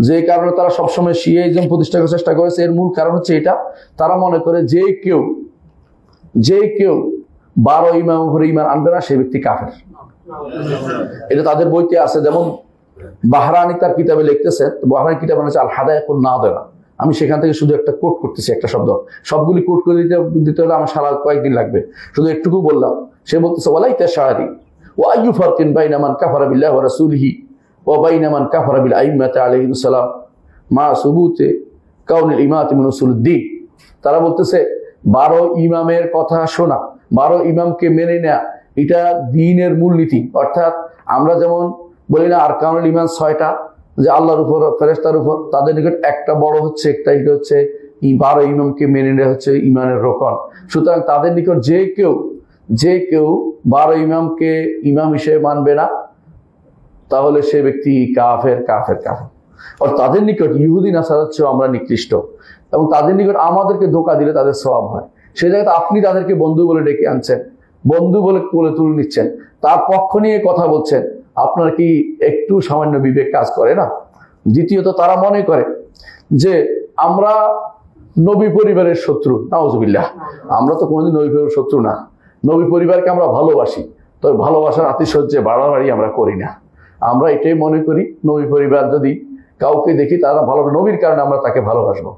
যে কারণে তারা সবসময় শিয়াইজম প্রতিষ্ঠা করার চেষ্টা করেছে, এর মূল কারণ হচ্ছে এটা, তারা মনে করে যে কেউ 12 ইমাম উপরে ইমান আনবে না, সে ব্যক্তি কাফের। এটা তাদের বইতে আছে। যেমন বাহরানি তার কিতাবে লিখতেছে, বাহরানি কিতাব হচ্ছে আল হাদায়াকুন নাদিরা। আমি সেখান থেকে শুধু একটা কোট করতেছি, একটা শব্দ। সবগুলি কোট করে দিতে হলে আমার সারা কয়েকদিন লাগবে, শুধু একটুকু বললাম। সে বলতেছে, ওয়ালাইতা শাহরি ওয়া আইয়ু ফারকিন বাইনা মান কাফারা বিল্লাহি ওয়া রাসূলিহি ওয়া বাইনা মান কাফারা বিল আইম্মাতি আলাইহিস সালাম মা সুবুতে কাউনিল ইমাতি মিন উসুলুদ্দিন। তারা বলতেছে 12 ইমামের কথা শোনা, 12 ইমামকে মেনে নেয়া, এটা দ্বীনের মূলনীতি। অর্থাৎ আমরা যেমন বলি না আরকানুল ঈমান 6টা, যে আল্লাহর উপর, ফেরেশতার উপর, তাদের নিকট একটা বড় হচ্ছে, এটা হচ্ছে 12 ইমামকে মেনে নেওয়া হচ্ছে ঈমানের রোকন। সুতরাং তাদের নিকট যে কেউ 12 ইমামকে ইমাম হিসেবে মানবে না, তাহলে সে ব্যক্তি কাফের। আর তাদের নিকট ইহুদি নাসারার চেয়েও আমরা নিকৃষ্ট, এবং তাদের নিকট আমাদেরকে ধোঁকা দিলে তাদের সওয়াব হয়। সেই জায়গাতে আপনি তাদেরকে বন্ধু বলে ডেকে আনছেন, বন্ধু বলে কোলে তুলে নিচ্ছেন, তার পক্ষ নিয়ে কথা বলছেন, আপনার কি একটু সামান্য বিবেক কাজ করে না? দ্বিতীয়ত, তারা মনে করে যে আমরা নবী পরিবারের শত্রু। নাউজুবিল্লাহ, আমরা তো কোনোদিন নবী পরিবারের শত্রু না। নবী পরিবারকে আমরা ভালোবাসি, তবে ভালোবাসার আতিশয্যে বাড়াবাড়ি আমরা করি না। আমরা এটাই মনে করি, নবী পরিবার যদি কাউকে দেখি তারা ভালো, নবীর কারণে আমরা তাকে ভালোবাসবো।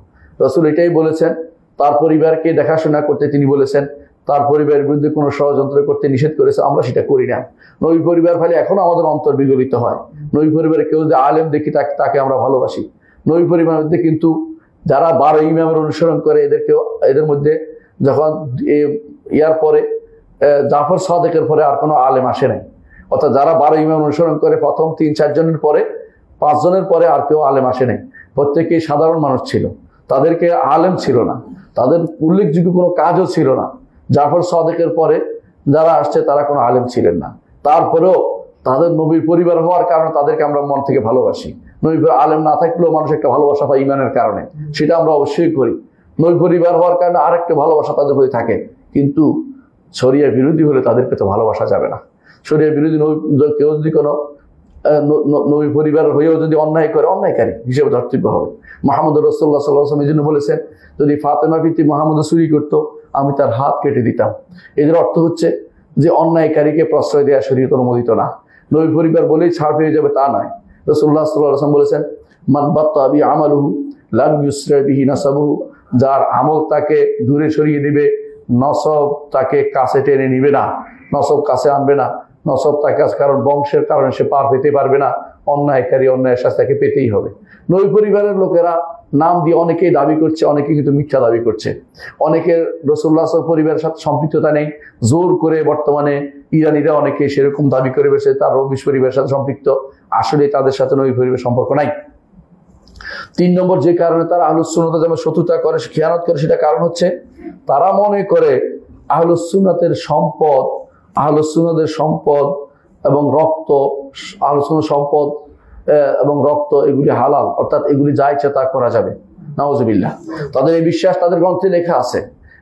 রাসূল এটাই বলেছেন, তার পরিবারকে দেখাশোনা করতে তিনি বলেছেন, তার পরিবারের বিরুদ্ধে কোনো ষড়যন্ত্র করতে নিষেধ করেছে, আমরা সেটা করি না। নবী পরিবার ফলে এখনো আমাদের অন্তর বিগলিত হয়। নবী পরিবারে কেউ যদি আলেম দেখি তাকে আমরা ভালোবাসি। নবী পরিবারের মধ্যে কিন্তু যারা 12 ইমামের অনুসরণ করে, এদের মধ্যে যখন ইয়ার পরে জাফর সাদেকের পরে আর কোনো আলেম আসে নাই। অর্থাৎ যারা 12 ইমাম অনুসরণ করে, প্রথম 3-4 জনের পরে, 5 জনের পরে আর কেউ আলেম আসে নাই। প্রত্যেকেই সাধারণ মানুষ ছিল, তাদেরকে আলেম ছিল না, তাদের উল্লেখযোগ্য কোনো কাজও ছিল না। জাফর সাদেকের পরে যারা আসছে তারা কোনো আলেম ছিলেন না। তারপরেও তাদের নবীর পরিবার হওয়ার কারণে তাদেরকে আমরা মন থেকে ভালোবাসি। নবী আলেম না থাকলেও মানুষ একটা ভালোবাসা পায় ইমানের কারণে, সেটা আমরা অবশ্যই করি। নবী পরিবার হওয়ার কারণে আরেকটা ভালোবাসা তাদের প্রতি থাকে। কিন্তু শরিয়া বিরোধী হলে তাদেরকে তো ভালোবাসা যাবে না। শরিয়া বিরোধী কেউ যদি কোনো নবী পরিবার হয়েও যদি অন্যায় করে অন্যায়কারী হিসেবে ধর্তব্য হবে। মুহাম্মদ রাসূলুল্লাহ সাল্লাল্লাহু আলাইহি ওয়াসাল্লাম এই জন্য বলেছেন, যদি ফাতেমা বিনতে মুহাম্মদ চুরি করতো আমি তার হাত কেটে দিতাম। এদের অর্থ হচ্ছে যে অন্যায়কারীকে প্রশ্রয় দেওয়া শরীয়ত অনুমোদিত না। নবী পরিবার বলেই ছাড় পেয়ে যাবে তা নয়। রাসূলুল্লাহ সাল্লাল্লাহু আলাইহি ওয়াসাল্লাম বলেছেন, মান বাত্তা বি আমালুহু লাম ইউসরা বিহি নাসাবুহু, যার আমল তাকে দূরে সরিয়ে দিবে, নসব তাকে কাছে টেনে নিবে না, নসব কাছে আনবে না, নসব তাকে, কারণ বংশের কারণে সে পার পেতে পারবে না, অন্যায়কারী অন্যায়ের শাস্তি তাকে পেতেই হবে। নবী পরিবারের লোকেরা নাম দিয়ে অনেকেই দাবি করছে, অনেকে কিন্তু মিথ্যা দাবি করছে। অনেকের রাসূলুল্লাহ পরিবারের সাথে সম্পৃক্ততা নেই, জোর করে বর্তমানে ইরানিরা অনেকে সেরকম দাবি করে বসে তার রবিশ পরিবারের সাথে সম্পৃক্ত, আসলে তাদের সাথে নবী পরিবারের সম্পর্ক নাই। 3 নম্বর যে কারণে তারা আহলুস সুন্নাতের যেমন শত্রুতা করে, খেয়ানত করে, সেটা কারণ হচ্ছে তারা মনে করে আহলুস সুন্নাতের সম্পদ, আহলুস সুন্নাতের সম্পদ এবং রক্ত, আহলুস সুন্নাতের সম্পদ এবং রক্ত এগুলি হালাল, অর্থাৎ এগুলি যা ইচ্ছা তা করা যাবে। নাউজুবিল্লাহ। তাদের এই বিশ্বাস তাদের গ্রন্থে লেখা আছে,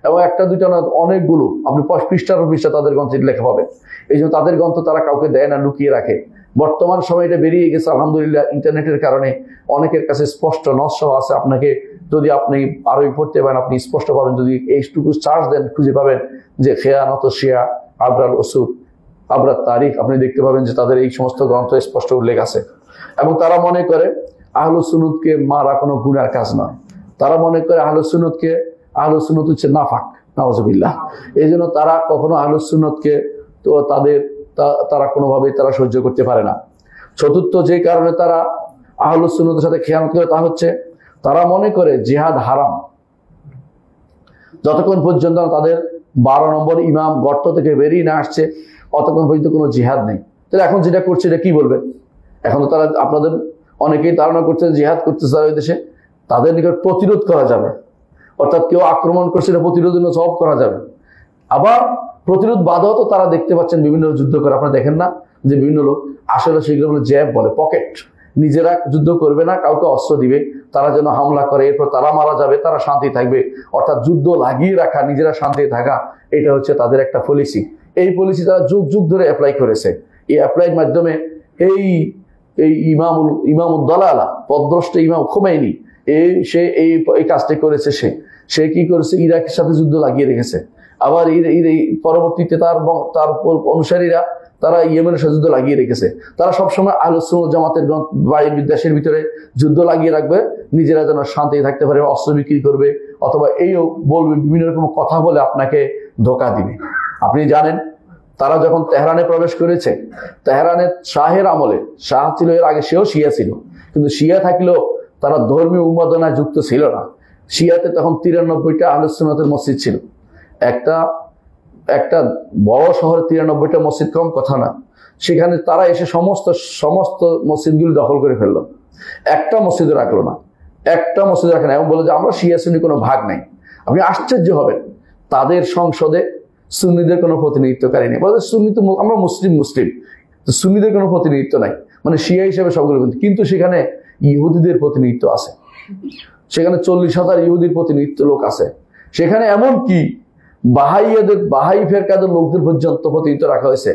এবং একটা দুইটা না, অনেকগুলো, আপনি পৃষ্ঠার পৃষ্ঠা তাদের গ্রন্থে লেখা পাবেন। এই জন্য তাদের গ্রন্থ তারা কাউকে দেয় না, লুকিয়ে রাখে। বর্তমান সময় এটা বেরিয়ে গেছে আলহামদুলিল্লাহ, ইন্টারনেটের কারণে অনেকের কাছে স্পষ্ট নস্য আছে। আপনাকে যদি আপনি আরবি পড়তে পারেন আপনি স্পষ্ট পাবেন, যদি এইটুকু চার্জ দেন খুঁজে পাবেন যে খেয়ানত শিয়া, আবরাল উসুর, আবরাত তারিখ, আপনি দেখতে পাবেন যে তাদের এই সমস্ত গ্রন্থ স্পষ্ট উল্লেখ আছে। এবং তারা মনে করে আহলুস সুন্নাতকে মারা কোনো গুনার কাজ নয়। তারা মনে করে আহলুস সুন্নাত হচ্ছে নাফাক, নাউজুবিল্লাহ। এই জন্য তারা কখনো আহলুস সুন্নাতকে তো তারা কোনোভাবেই তারা সহ্য করতে পারে না। চতুর্থ যে কারণে তারা আহলুস সুন্নাতের সাথে খেয়ানত করে তা হচ্ছে তারা মনে করে জিহাদ হারাম। যতক্ষণ পর্যন্ত তাদের 12 নম্বর ইমাম গর্ত থেকে বেরিয়ে না আসছে অতক্ষণ পর্যন্ত কোনো জিহাদ নেই। তাহলে এখন যেটা করছে এটা কি বলবেন? এখন তো তারা, আপনাদের অনেকেই ধারণা করছে জিহাদ করতে চায় ওই দেশে, তাদের নিকট প্রতিরোধ করা যাবে, অর্থাৎ কেউ আক্রমণ করছে এটা প্রতিরোধের জন্য জবাব করা যাবে। আবার প্রতিরোধ বাধাও তো তারা দেখতে পাচ্ছেন বিভিন্ন যুদ্ধ করে, আপনারা দেখেন না যে বিভিন্ন লোক আসলে সেগুলো বলে জ্যাব বলে, পকেট, নিজেরা যুদ্ধ করবে না, কাউকে অস্ত্র দিবে, তারা যেন হামলা করে, এরপর তারা মারা যাবে, তারা শান্তি থাকবে। অর্থাৎ যুদ্ধ লাগিয়ে রাখা, নিজেরা শান্তি থাকা, এটা হচ্ছে তাদের একটা পলিসি। এই পলিসি তারা যুগ যুগ ধরে অ্যাপ্লাই করেছে। এই অ্যাপ্লাইয়ের মাধ্যমে এই ইমামুদ্দালালা, পদভ্রষ্ট ইমাম খোমেনি, সে এই কাজটি করেছে। সে কি করেছে? ইরাকের সাথে যুদ্ধ লাগিয়ে রেখেছে। আবার পরবর্তীতে তার অনুসারীরা তারা ইয়েমেনের সাথে যুদ্ধ লাগিয়ে রেখেছে। তারা সবসময় আহলুস সুন্নাত জামাতের দেশের ভিতরে যুদ্ধ লাগিয়ে রাখবে, নিজেরা যেন শান্তি থাকতে পারে, অস্ত্র বিক্রি করবে, অথবা এইও বলবে, বিভিন্ন রকম কথা বলে আপনাকে ধোকা দিবে। আপনি জানেন তারা যখন তেহরানে প্রবেশ করেছে, তেহরানের শাহের আমলে, শাহ ছিল এর আগে, সেও শিয়া ছিল, কিন্তু শিয়া থাকলেও তারা ধর্মীয় উন্মাদনায় যুক্ত ছিল না। শিয়াতে তখন 93টা আহলুস সুন্নাতের মসজিদ ছিল। একটা বড় শহরে 93টা মসজিদ কম কথা না। সেখানে তারা এসে সমস্ত মসজিদগুলি দখল করে ফেললো, একটা মসজিদে রাখলো না, একটা মসজিদ রাখে না, এবং বলে যে আমরা শিয়া সুন্নি কোনো ভাগ নাই। আপনি আশ্চর্য হবেন, তাদের সংসদে সুন্নিদের কোনো প্রতিনিধিত্বকারী নেই। বলে সুন্নি তো আমরা মুসলিম, তো সুন্নিদের কোনো প্রতিনিধিত্ব নাই, মানে শিয়া হিসেবে সবগুলো। কিন্তু সেখানে ইহুদিদের প্রতিনিধিত্ব আছে, সেখানে 40,000 ইহুদির প্রতিনিধিত্ব লোক আছে। সেখানে এমন কি বাহাই ফেরকাদের লোকদের পর্যন্ত প্রতিনিধিত্ব রাখা হয়েছে,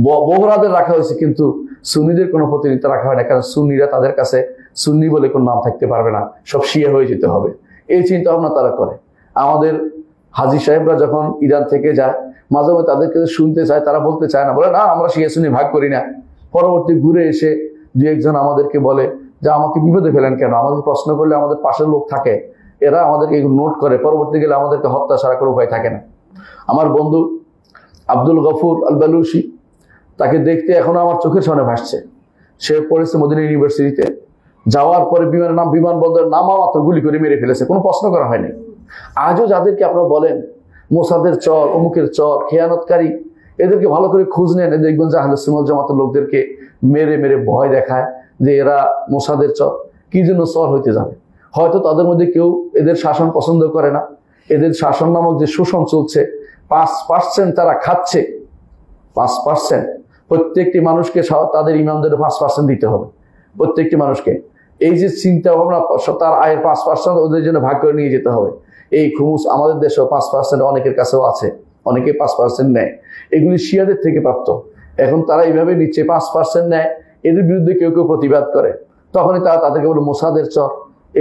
বহরাদের রাখা হয়েছে, কিন্তু সুন্নিদের কোনো প্রতিনিধিত্ব রাখা হয় না। কারণ সুন্নিরা তাদের কাছে সুন্নি বলে কোনো নাম থাকতে পারবে না, সব শিয়া হয়ে যেতে হবে, এই চিন্তা ভাবনা তারা করে। আমাদের হাজী সাহেবরা যখন ইরান থেকে যায়, মাঝে মাঝে তাদেরকে শুনতে চায়, তারা বলতে চায় না, বলে না আমরা শিয়া সুন্নি ভাগ করি না। পরবর্তী ঘুরে এসে 2-1 আমাদেরকে বলে যে আমাকে বিপদে ফেলেন কেন, আমাদের প্রশ্ন করলে আমাদের পাশের লোক থাকে, এরা আমাদেরকে নোট করে, পরবর্তী গেলে আমাদেরকে হত্যা ছাড়া কোনো উপায় থাকে না। আমার বন্ধু আব্দুল গফুর আল বালুশি, তাকে দেখতে এখনো আমার চোখের সামনে ভাসছে। সে পড়েছে মদিনা ইউনিভার্সিটিতে, যাওয়ার পরে বিমানবন্দরের নামা মাত্র গুলি করে মেরে ফেলেছে, কোনো প্রশ্ন করা হয়নি। আজও যাদেরকে আপনারা বলেন মোসাদের চর, অমুকের চর, খেয়ানতকারী, এদেরকে ভালো করে খোঁজ নেন, দেখবেন যে আহলে সুন্নাত জামাতের লোকদেরকে মেরে মেরে ভয় দেখায় যে এরা মোসাদের চর। কি জন্য চর হইতে যাবে? হয়তো তাদের মধ্যে কেউ এদের শাসন পছন্দ করে না, এদের শাসন নামক যে শোষণ চলছে, 5% তারা খাচ্ছে, 5%। প্রত্যেকটি মানুষকে তাদের ইমামদের 5% দিতে হবে, প্রত্যেকটি মানুষকে। এই যে চিন্তা ভাবনা, তার আয়ের 5% ওদের জন্য ভাগ করে নিয়ে যেতে হবে। এই খুমুস আমাদের দেশেও 5% অনেকের কাছেও আছে, অনেকে 5% নেয়। এগুলি শিয়াদের থেকে প্রাপ্ত। এখন তারা এইভাবে নিচ্ছে, 5% নেয়, এদের বিরুদ্ধে কেউ কেউ প্রতিবাদ করে, তখনই তারা তাদেরকে বলে মোসাদের চর,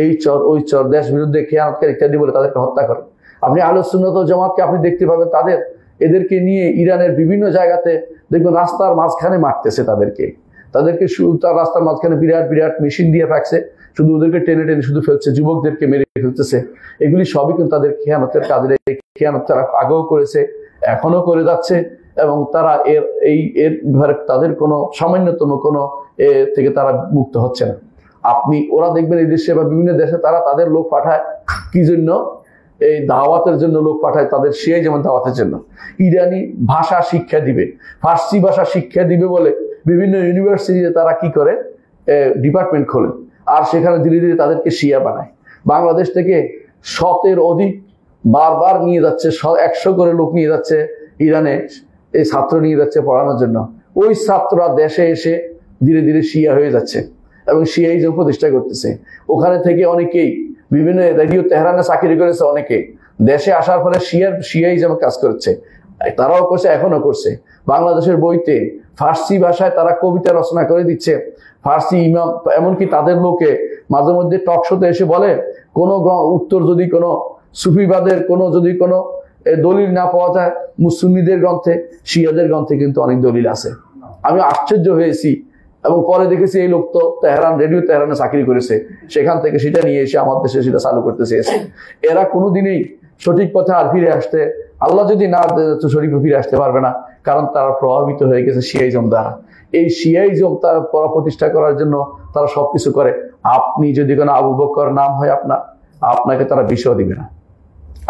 এই চর ওই চর, দেশ বিরুদ্ধে খেয়ানতকারী ইত্যাদি বলে তাদেরকে হত্যা করে। আপনি আহলে সুন্নাত ওয়াল জামাতকে আপনি দেখতে পাবেন এদেরকে নিয়ে ইরানের বিভিন্ন জায়গাতে দেখবেন রাস্তার মাঝখানে মারতেছে তাদেরকে তার রাস্তার মাঝখানে বিরাট বিরাট মেশিন দিয়ে রাখছে, শুধু ওদেরকে টেনে টেনে শুধু ফেলছে, যুবকদেরকে মেরে ফেলতেছে। এগুলি সবই কিন্তু তাদের খেয়ানতের কাজের। খেয়ানত তারা আগেও করেছে, এখনো করে যাচ্ছে, এবং তারা এর তাদের কোনো সামান্যতম কোনো থেকে তারা মুক্ত হচ্ছে না। ওরা দেখবেন এই দেশে বা বিভিন্ন দেশে তারা তাদের লোক পাঠায় কি জন্য? এই দাওয়াতের জন্য লোক পাঠায়, তাদের শিয়াই যেমন দাওয়াতের জন্য। ইরানি ভাষা শিক্ষা দিবে, ফার্সি ভাষা শিক্ষা দিবে বলে বিভিন্ন ইউনিভার্সিটিতে তারা কি করে ডিপার্টমেন্ট খোলে, আর সেখানে ধীরে ধীরে তাদেরকে শিয়া বানায়। বাংলাদেশ থেকে 100-এর অধিক বারবার নিয়ে যাচ্ছে, 100 করে লোক নিয়ে যাচ্ছে ইরানে, এই ছাত্র নিয়ে যাচ্ছে পড়ানোর জন্য। ওই ছাত্ররা দেশে এসে ধীরে ধীরে শিয়া হয়ে যাচ্ছে এবং শিয়াইজম প্রতিষ্ঠা করতেছে। ওখানে থেকে অনেকেই বিভিন্ন রেডিও তেহরানে চাকরি করেছে, অনেকে দেশে আসার পরে শিয়াইজম কাজ করছে, তারাও করছে, এখনো করছে। বাংলাদেশের বইতে ফার্সি ভাষায় তারা কবিতা রচনা করে দিচ্ছে, ফার্সি ইমাম, এমনকি তাদের লোকে মাঝে মধ্যে টক শোতে এসে বলে কোনো উত্তর যদি কোনো সুফিবাদের যদি কোনো দলিল না পাওয়া যায় মুসলিমদের গ্রন্থে, শিয়াদের গ্রন্থে কিন্তু অনেক দলিল আছে। আমি আশ্চর্য হয়েছি এবং পরে দেখেছি এই লোক তো রেডিও তেহরানে চাকরি করেছে, সেখান থেকে সেটা নিয়ে এসে আমার দেশে সেটা চালু করতে চেয়েছে। এরা কোনোদিনই সঠিক পথে আর ফিরে আসতে, আল্লাহ যদি না সঠিক ফিরে আসতে পারবে না, কারণ তারা প্রভাবিত হয়ে গেছে শিয়াইজম দ্বারা। এই শিয়াইজম তার প্রতিষ্ঠা করার জন্য তারা সবকিছু করে। আপনি যদি কোনো আবু বকর নাম হয় আপনাকে তারা বিষও দিবে না,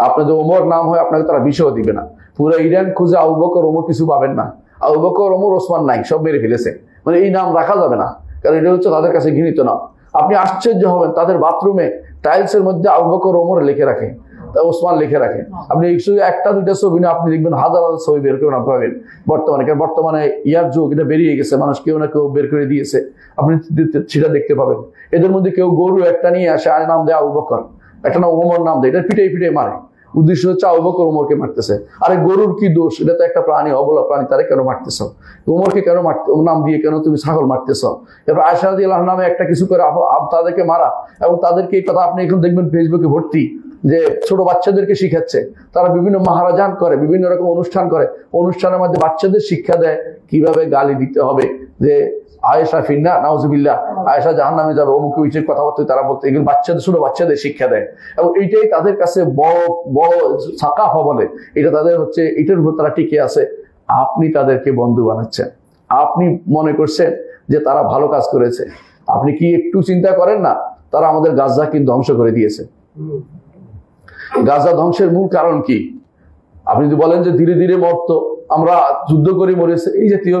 আপনার যদি ওমর নাম হয় আপনাকে তারা বিষও দিবে না। পুরো ইরান খুঁজে আবু বকর ওমর কিছু পাবেন না, আবু বকর ওমর ওসমান নাই, সব মেরে ফেলেছে। মানে এই নাম রাখা যাবে না, কারণ এটা হচ্ছে তাদের কাছে ঘৃণিত নাম। আপনি আশ্চর্য হবেন, তাদের বাথরুমে টাইলসের মধ্যে আবু বকর ওমর লিখে রাখে, ওসমান লিখে রাখে। আপনি একটা দুইটা ছবি না, আপনি দেখবেন হাজার হাজার ছবি বের করে পাবেন বর্তমানে ইয়ার যুগ, এটা বেরিয়ে গেছে, মানুষ কেউ না কেউ বের করে দিয়েছে, আপনি সেটা দেখতে পাবেন। এদের মধ্যে কেউ গরু একটা নিয়ে আসে, আর নাম দেয় আবু বকর, একটা নাম ওমর নাম দেয়, এটা পিটে মারে। উদ্দেশ্য হচ্ছে আবু বকর ওমরকে মারতেছে। আরে গরুর কি দোষ? এটা তো একটা প্রাণী, অবলা প্রাণী, তারা কেন মারতেছ? ওমরকে কেন নাম দিয়ে কেন তুমি ছাগল মারতেছ? এবার আয়েশা রাদিয়াল্লাহু নামে একটা কিছু করে তাদেরকে মারা, এবং তাদেরকে এই কথা আপনি এখন দেখবেন ফেসবুকে ভর্তি, যে ছোট বাচ্চাদেরকে শিখাচ্ছে। তারা বিভিন্ন মাহারাজান করে, বিভিন্ন রকম অনুষ্ঠান করে, অনুষ্ঠানের মধ্যে বাচ্চাদের শিক্ষা দেয় কিভাবে গালি দিতে হবে, যে আয়েশা ফিন্না নাউজুবিল্লাহ, আয়েশা জাহান্নামে যাবে, অমুক উইচের কথাবার্তা তারা বলতে, এগুলো ছোট বাচ্চাদের শিক্ষা দেয়। এবং এইটাই তাদের কাছে বড় সাকাফা বলে, এটা তাদের হচ্ছে, এটার উপর তারা টিকে আছে। আপনি তাদেরকে বন্ধু বানাচ্ছেন, আপনি মনে করছেন যে তারা ভালো কাজ করেছে। আপনি কি একটু চিন্তা করেন না, তারা আমাদের গাজাকে ধ্বংস করে দিয়েছে। গাজা ধ্বংসের মূল কারণ কি? আপনি যদি বলেন যে ধীরে ধীরে মরতো, আমরা যুদ্ধ করে মরেছে, এই জাতীয়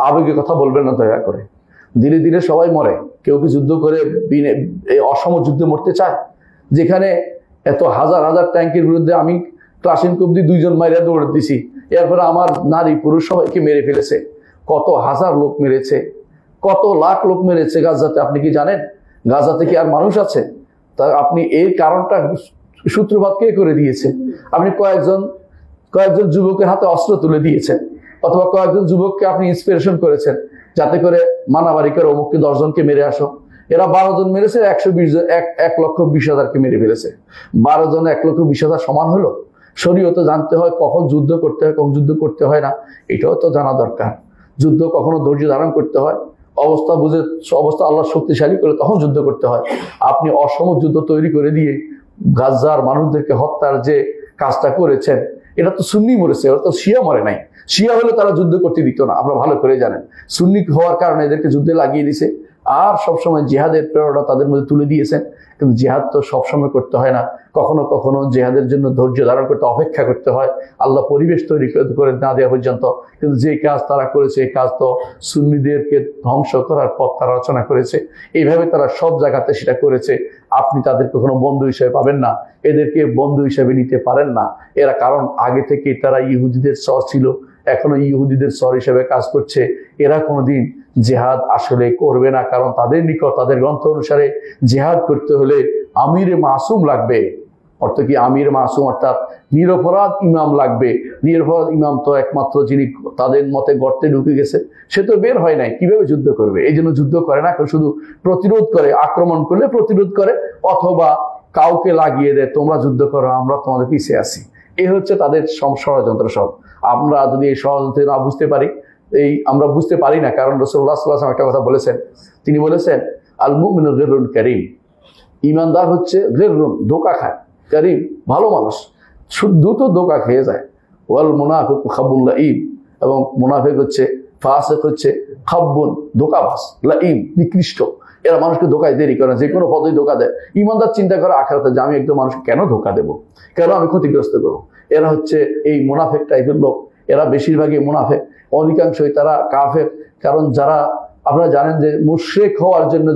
আবেগের কথা বলবেন না দয়া করে। ধীরে ধীরে সবাই মরে, কেউ কি যুদ্ধ করে অসম যুদ্ধে মরতে চায়? যেখানে এত হাজার হাজার ট্যাঙ্কের বিরুদ্ধে আমি ক্লাসিনকোপ দিয়ে 2 জন মাইরা দৌড়ে দিছি, এরপরে আমার নারী পুরুষ সবাইকে মেরে ফেলেছে। কত হাজার লোক মেরেছে, কত লাখ লোক মেরেছে গাজাতে। আপনি কি জানেন গাজাতে কি আর মানুষ আছে? তা আপনি এই কারণটা সূত্রপাত কে করে দিয়েছে? আপনি কয়েকজন যুবকের হাতে অস্ত্র তুলে দিয়েছেন, অথবা কয়েকজন যুবককে আপনি ইন্সপিরেশন করেছেন, যাতে করে মানাবাড়ি করে অমুককে 10 জনকে মেরে আসো। এরা 12 জন মেরেছে, 1,20,000কে মেরে ফেলেছে। 12 জন 1,20,000 সমান হলো? শরীয়তে জানতে হয় কখন যুদ্ধ করতে হয়, কখন যুদ্ধ করতে হয় না, এটাও তো জানা দরকার। যুদ্ধ কখনো ধৈর্য ধারণ করতে হয়, অবস্থা বুঝে, অবস্থা আল্লাহ শক্তিশালী করে তখন যুদ্ধ করতে হয়। আপনি অসম যুদ্ধ তৈরি করে দিয়ে গাজার মানুষদেরকে হত্যার যে কাজটা করেছেন, এটা তো সুন্নি মরেছে, ওরা তো শিয়া মরে নাই। শিয়া হলে তারা যুদ্ধ করতে দিত না, আপনারা ভালো করে জানেন। সুন্নি হওয়ার কারণে এদেরকে যুদ্ধে লাগিয়ে দিছে, আর সবসময় জিহাদের প্রেরণা তাদের মধ্যে তুলে দিয়েছেন। কিন্তু জিহাদ তো সবসময় করতে হয় না, কখনো কখনো জিহাদের জন্য ধৈর্য ধারণ করতে, অপেক্ষা করতে হয়, আল্লাহ পরিবেশ তৈরি করে না দেওয়া পর্যন্ত। কিন্তু যে কাজ তারা করেছে, এই কাজ তো সুন্নিদেরকে ধ্বংস করার পথ তারা রচনা করেছে। এইভাবে তারা সব জায়গাতে সেটা করেছে। আপনি তাদেরকে কোনো বন্ধু হিসেবে পাবেন না, এদেরকে বন্ধু হিসেবে নিতে পারেন না। এরা কারণ আগে থেকে তারা ইহুদিদের সর ছিল, এখনো ইহুদিদের সর হিসেবে কাজ করছে। এরা কোনোদিন জিহাদ আসলে করবে না, কারণ তাদের নিকট, তাদের গ্রন্থ অনুসারে জিহাদ করতে হলে আমির মাসুম লাগবে। অর্থ কি? আমির মাসুম অর্থাৎ নিরপরাধ ইমাম লাগবে। নিরপরাধ ইমাম তো একমাত্র যিনি তাদের মতে গর্তে ঢুকে গেছে, সে তো বের হয় নাই, কিভাবে যুদ্ধ করবে? এই জন্য যুদ্ধ করে না, শুধু প্রতিরোধ করে, আক্রমণ করলে প্রতিরোধ করে, অথবা কাউকে লাগিয়ে দেয়, তোমরা যুদ্ধ করো, আমরা তোমাদের পিছিয়ে আছি। এই হচ্ছে তাদের ষড়যন্ত্র সব। আমরা যদি এই ষড়যন্ত্র না বুঝতে পারি, আমরা বুঝতে পারি না, কারণ রাসূলুল্লাহ সাল্লাল্লাহু আলাইহি ওয়াসাল্লাম একটা কথা বলেছেন। তিনি বলেছেন, আল মুমিনু গিররুন কারীম, ইমানদার হচ্ছে গিররুন, ধোঁকা খায়, কারীম, ভালো মানুষ, দ্রুত ধোঁকা খেয়ে যায়। ওয়াল মুনাফিকু খাব্বুন লাঈম, এবং মুনাফিক হচ্ছে, ফাসিক হচ্ছে খাব্বুন, ধোঁকাবাজ, লাঈম, নিকৃষ্ট। এরা মানুষকে ধোঁকায় দেরি করে, যে কোনো পদে ধোঁকা দেয়। ইমানদার চিন্তা করে আখিরাতে যে আমি একদম মানুষকে কেন ধোঁকা দেবো, কেন আমি ক্ষতিগ্রস্ত করবো। এরা হচ্ছে এই মুনাফিক টাইপের লোক। এরা বেশিরভাগই মুনাফিক, অধিকাংশই তারা কাফের। কারণ যারা, আপনারা জানেন যে মুশরিক হওয়ার জন্য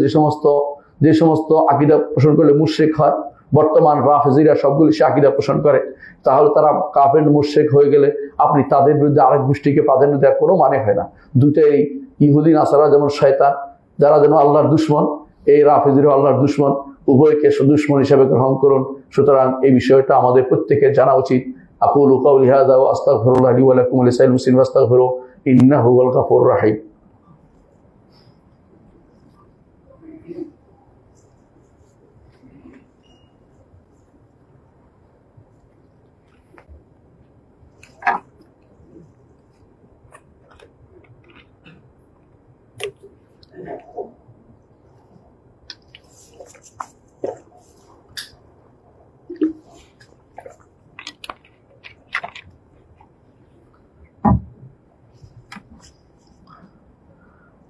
যে সমস্ত আকীদা পোষণ করলে মুশরিক হয়, বর্তমান রাফেজিরা সবগুলি সে আকীদা পোষণ করে, তাহলে তারা কাফের মুশরিক হয়ে গেলে আপনি তাদের বিরুদ্ধে আরেক গোষ্ঠীকে প্রাধান্য দেওয়ার কোনো মানে হয় না। দুটাই, ইহুদি নাসারা যেমন শয়তান, যারা যেন আল্লাহর দুশমন, এই রাফেজিরা আল্লাহর দুশমন, উভয়কে দুশমন হিসেবে গ্রহণ করুন। সুতরাং এই বিষয়টা আমাদের প্রত্যেকের জানা উচিত। আকুলু কাওলি হাযা ওয়া আস্তাগফিরুল্লাহ লি ওয়া লাকুম ওয়া লিসাইরিল মুসলিমিন ফাস্তাগফিরুহু ইন্নাহু হুয়াল গাফুরুর রাহিম।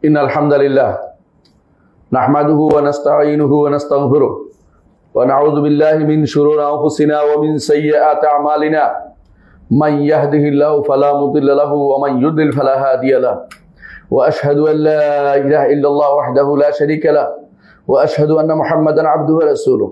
ইন্নাল হামদালিল্লাহ নাহমাদুহু ওয়া নাস্তাঈনুহু ওয়া নাস্তাগফিরুহু ওয়া নাউযু বিল্লাহি মিন শুরুরি আনফুসিনা ওয়া মিন সাইয়্যাতি আমালিনা মান ইয়াহদিহিল্লাহু ফালা মুদিল্লা লাহু ওয়া মান ইউদ্লিল ফালা হাদিয়া লাহু ওয়া আশহাদু আন লা ইলাহা ইল্লাল্লাহ ওয়াহদাহু লা শারীকা লাহু ওয়া আশহাদু আন্না মুহাম্মাদান আবদুহু ওয়া রাসূলুহু।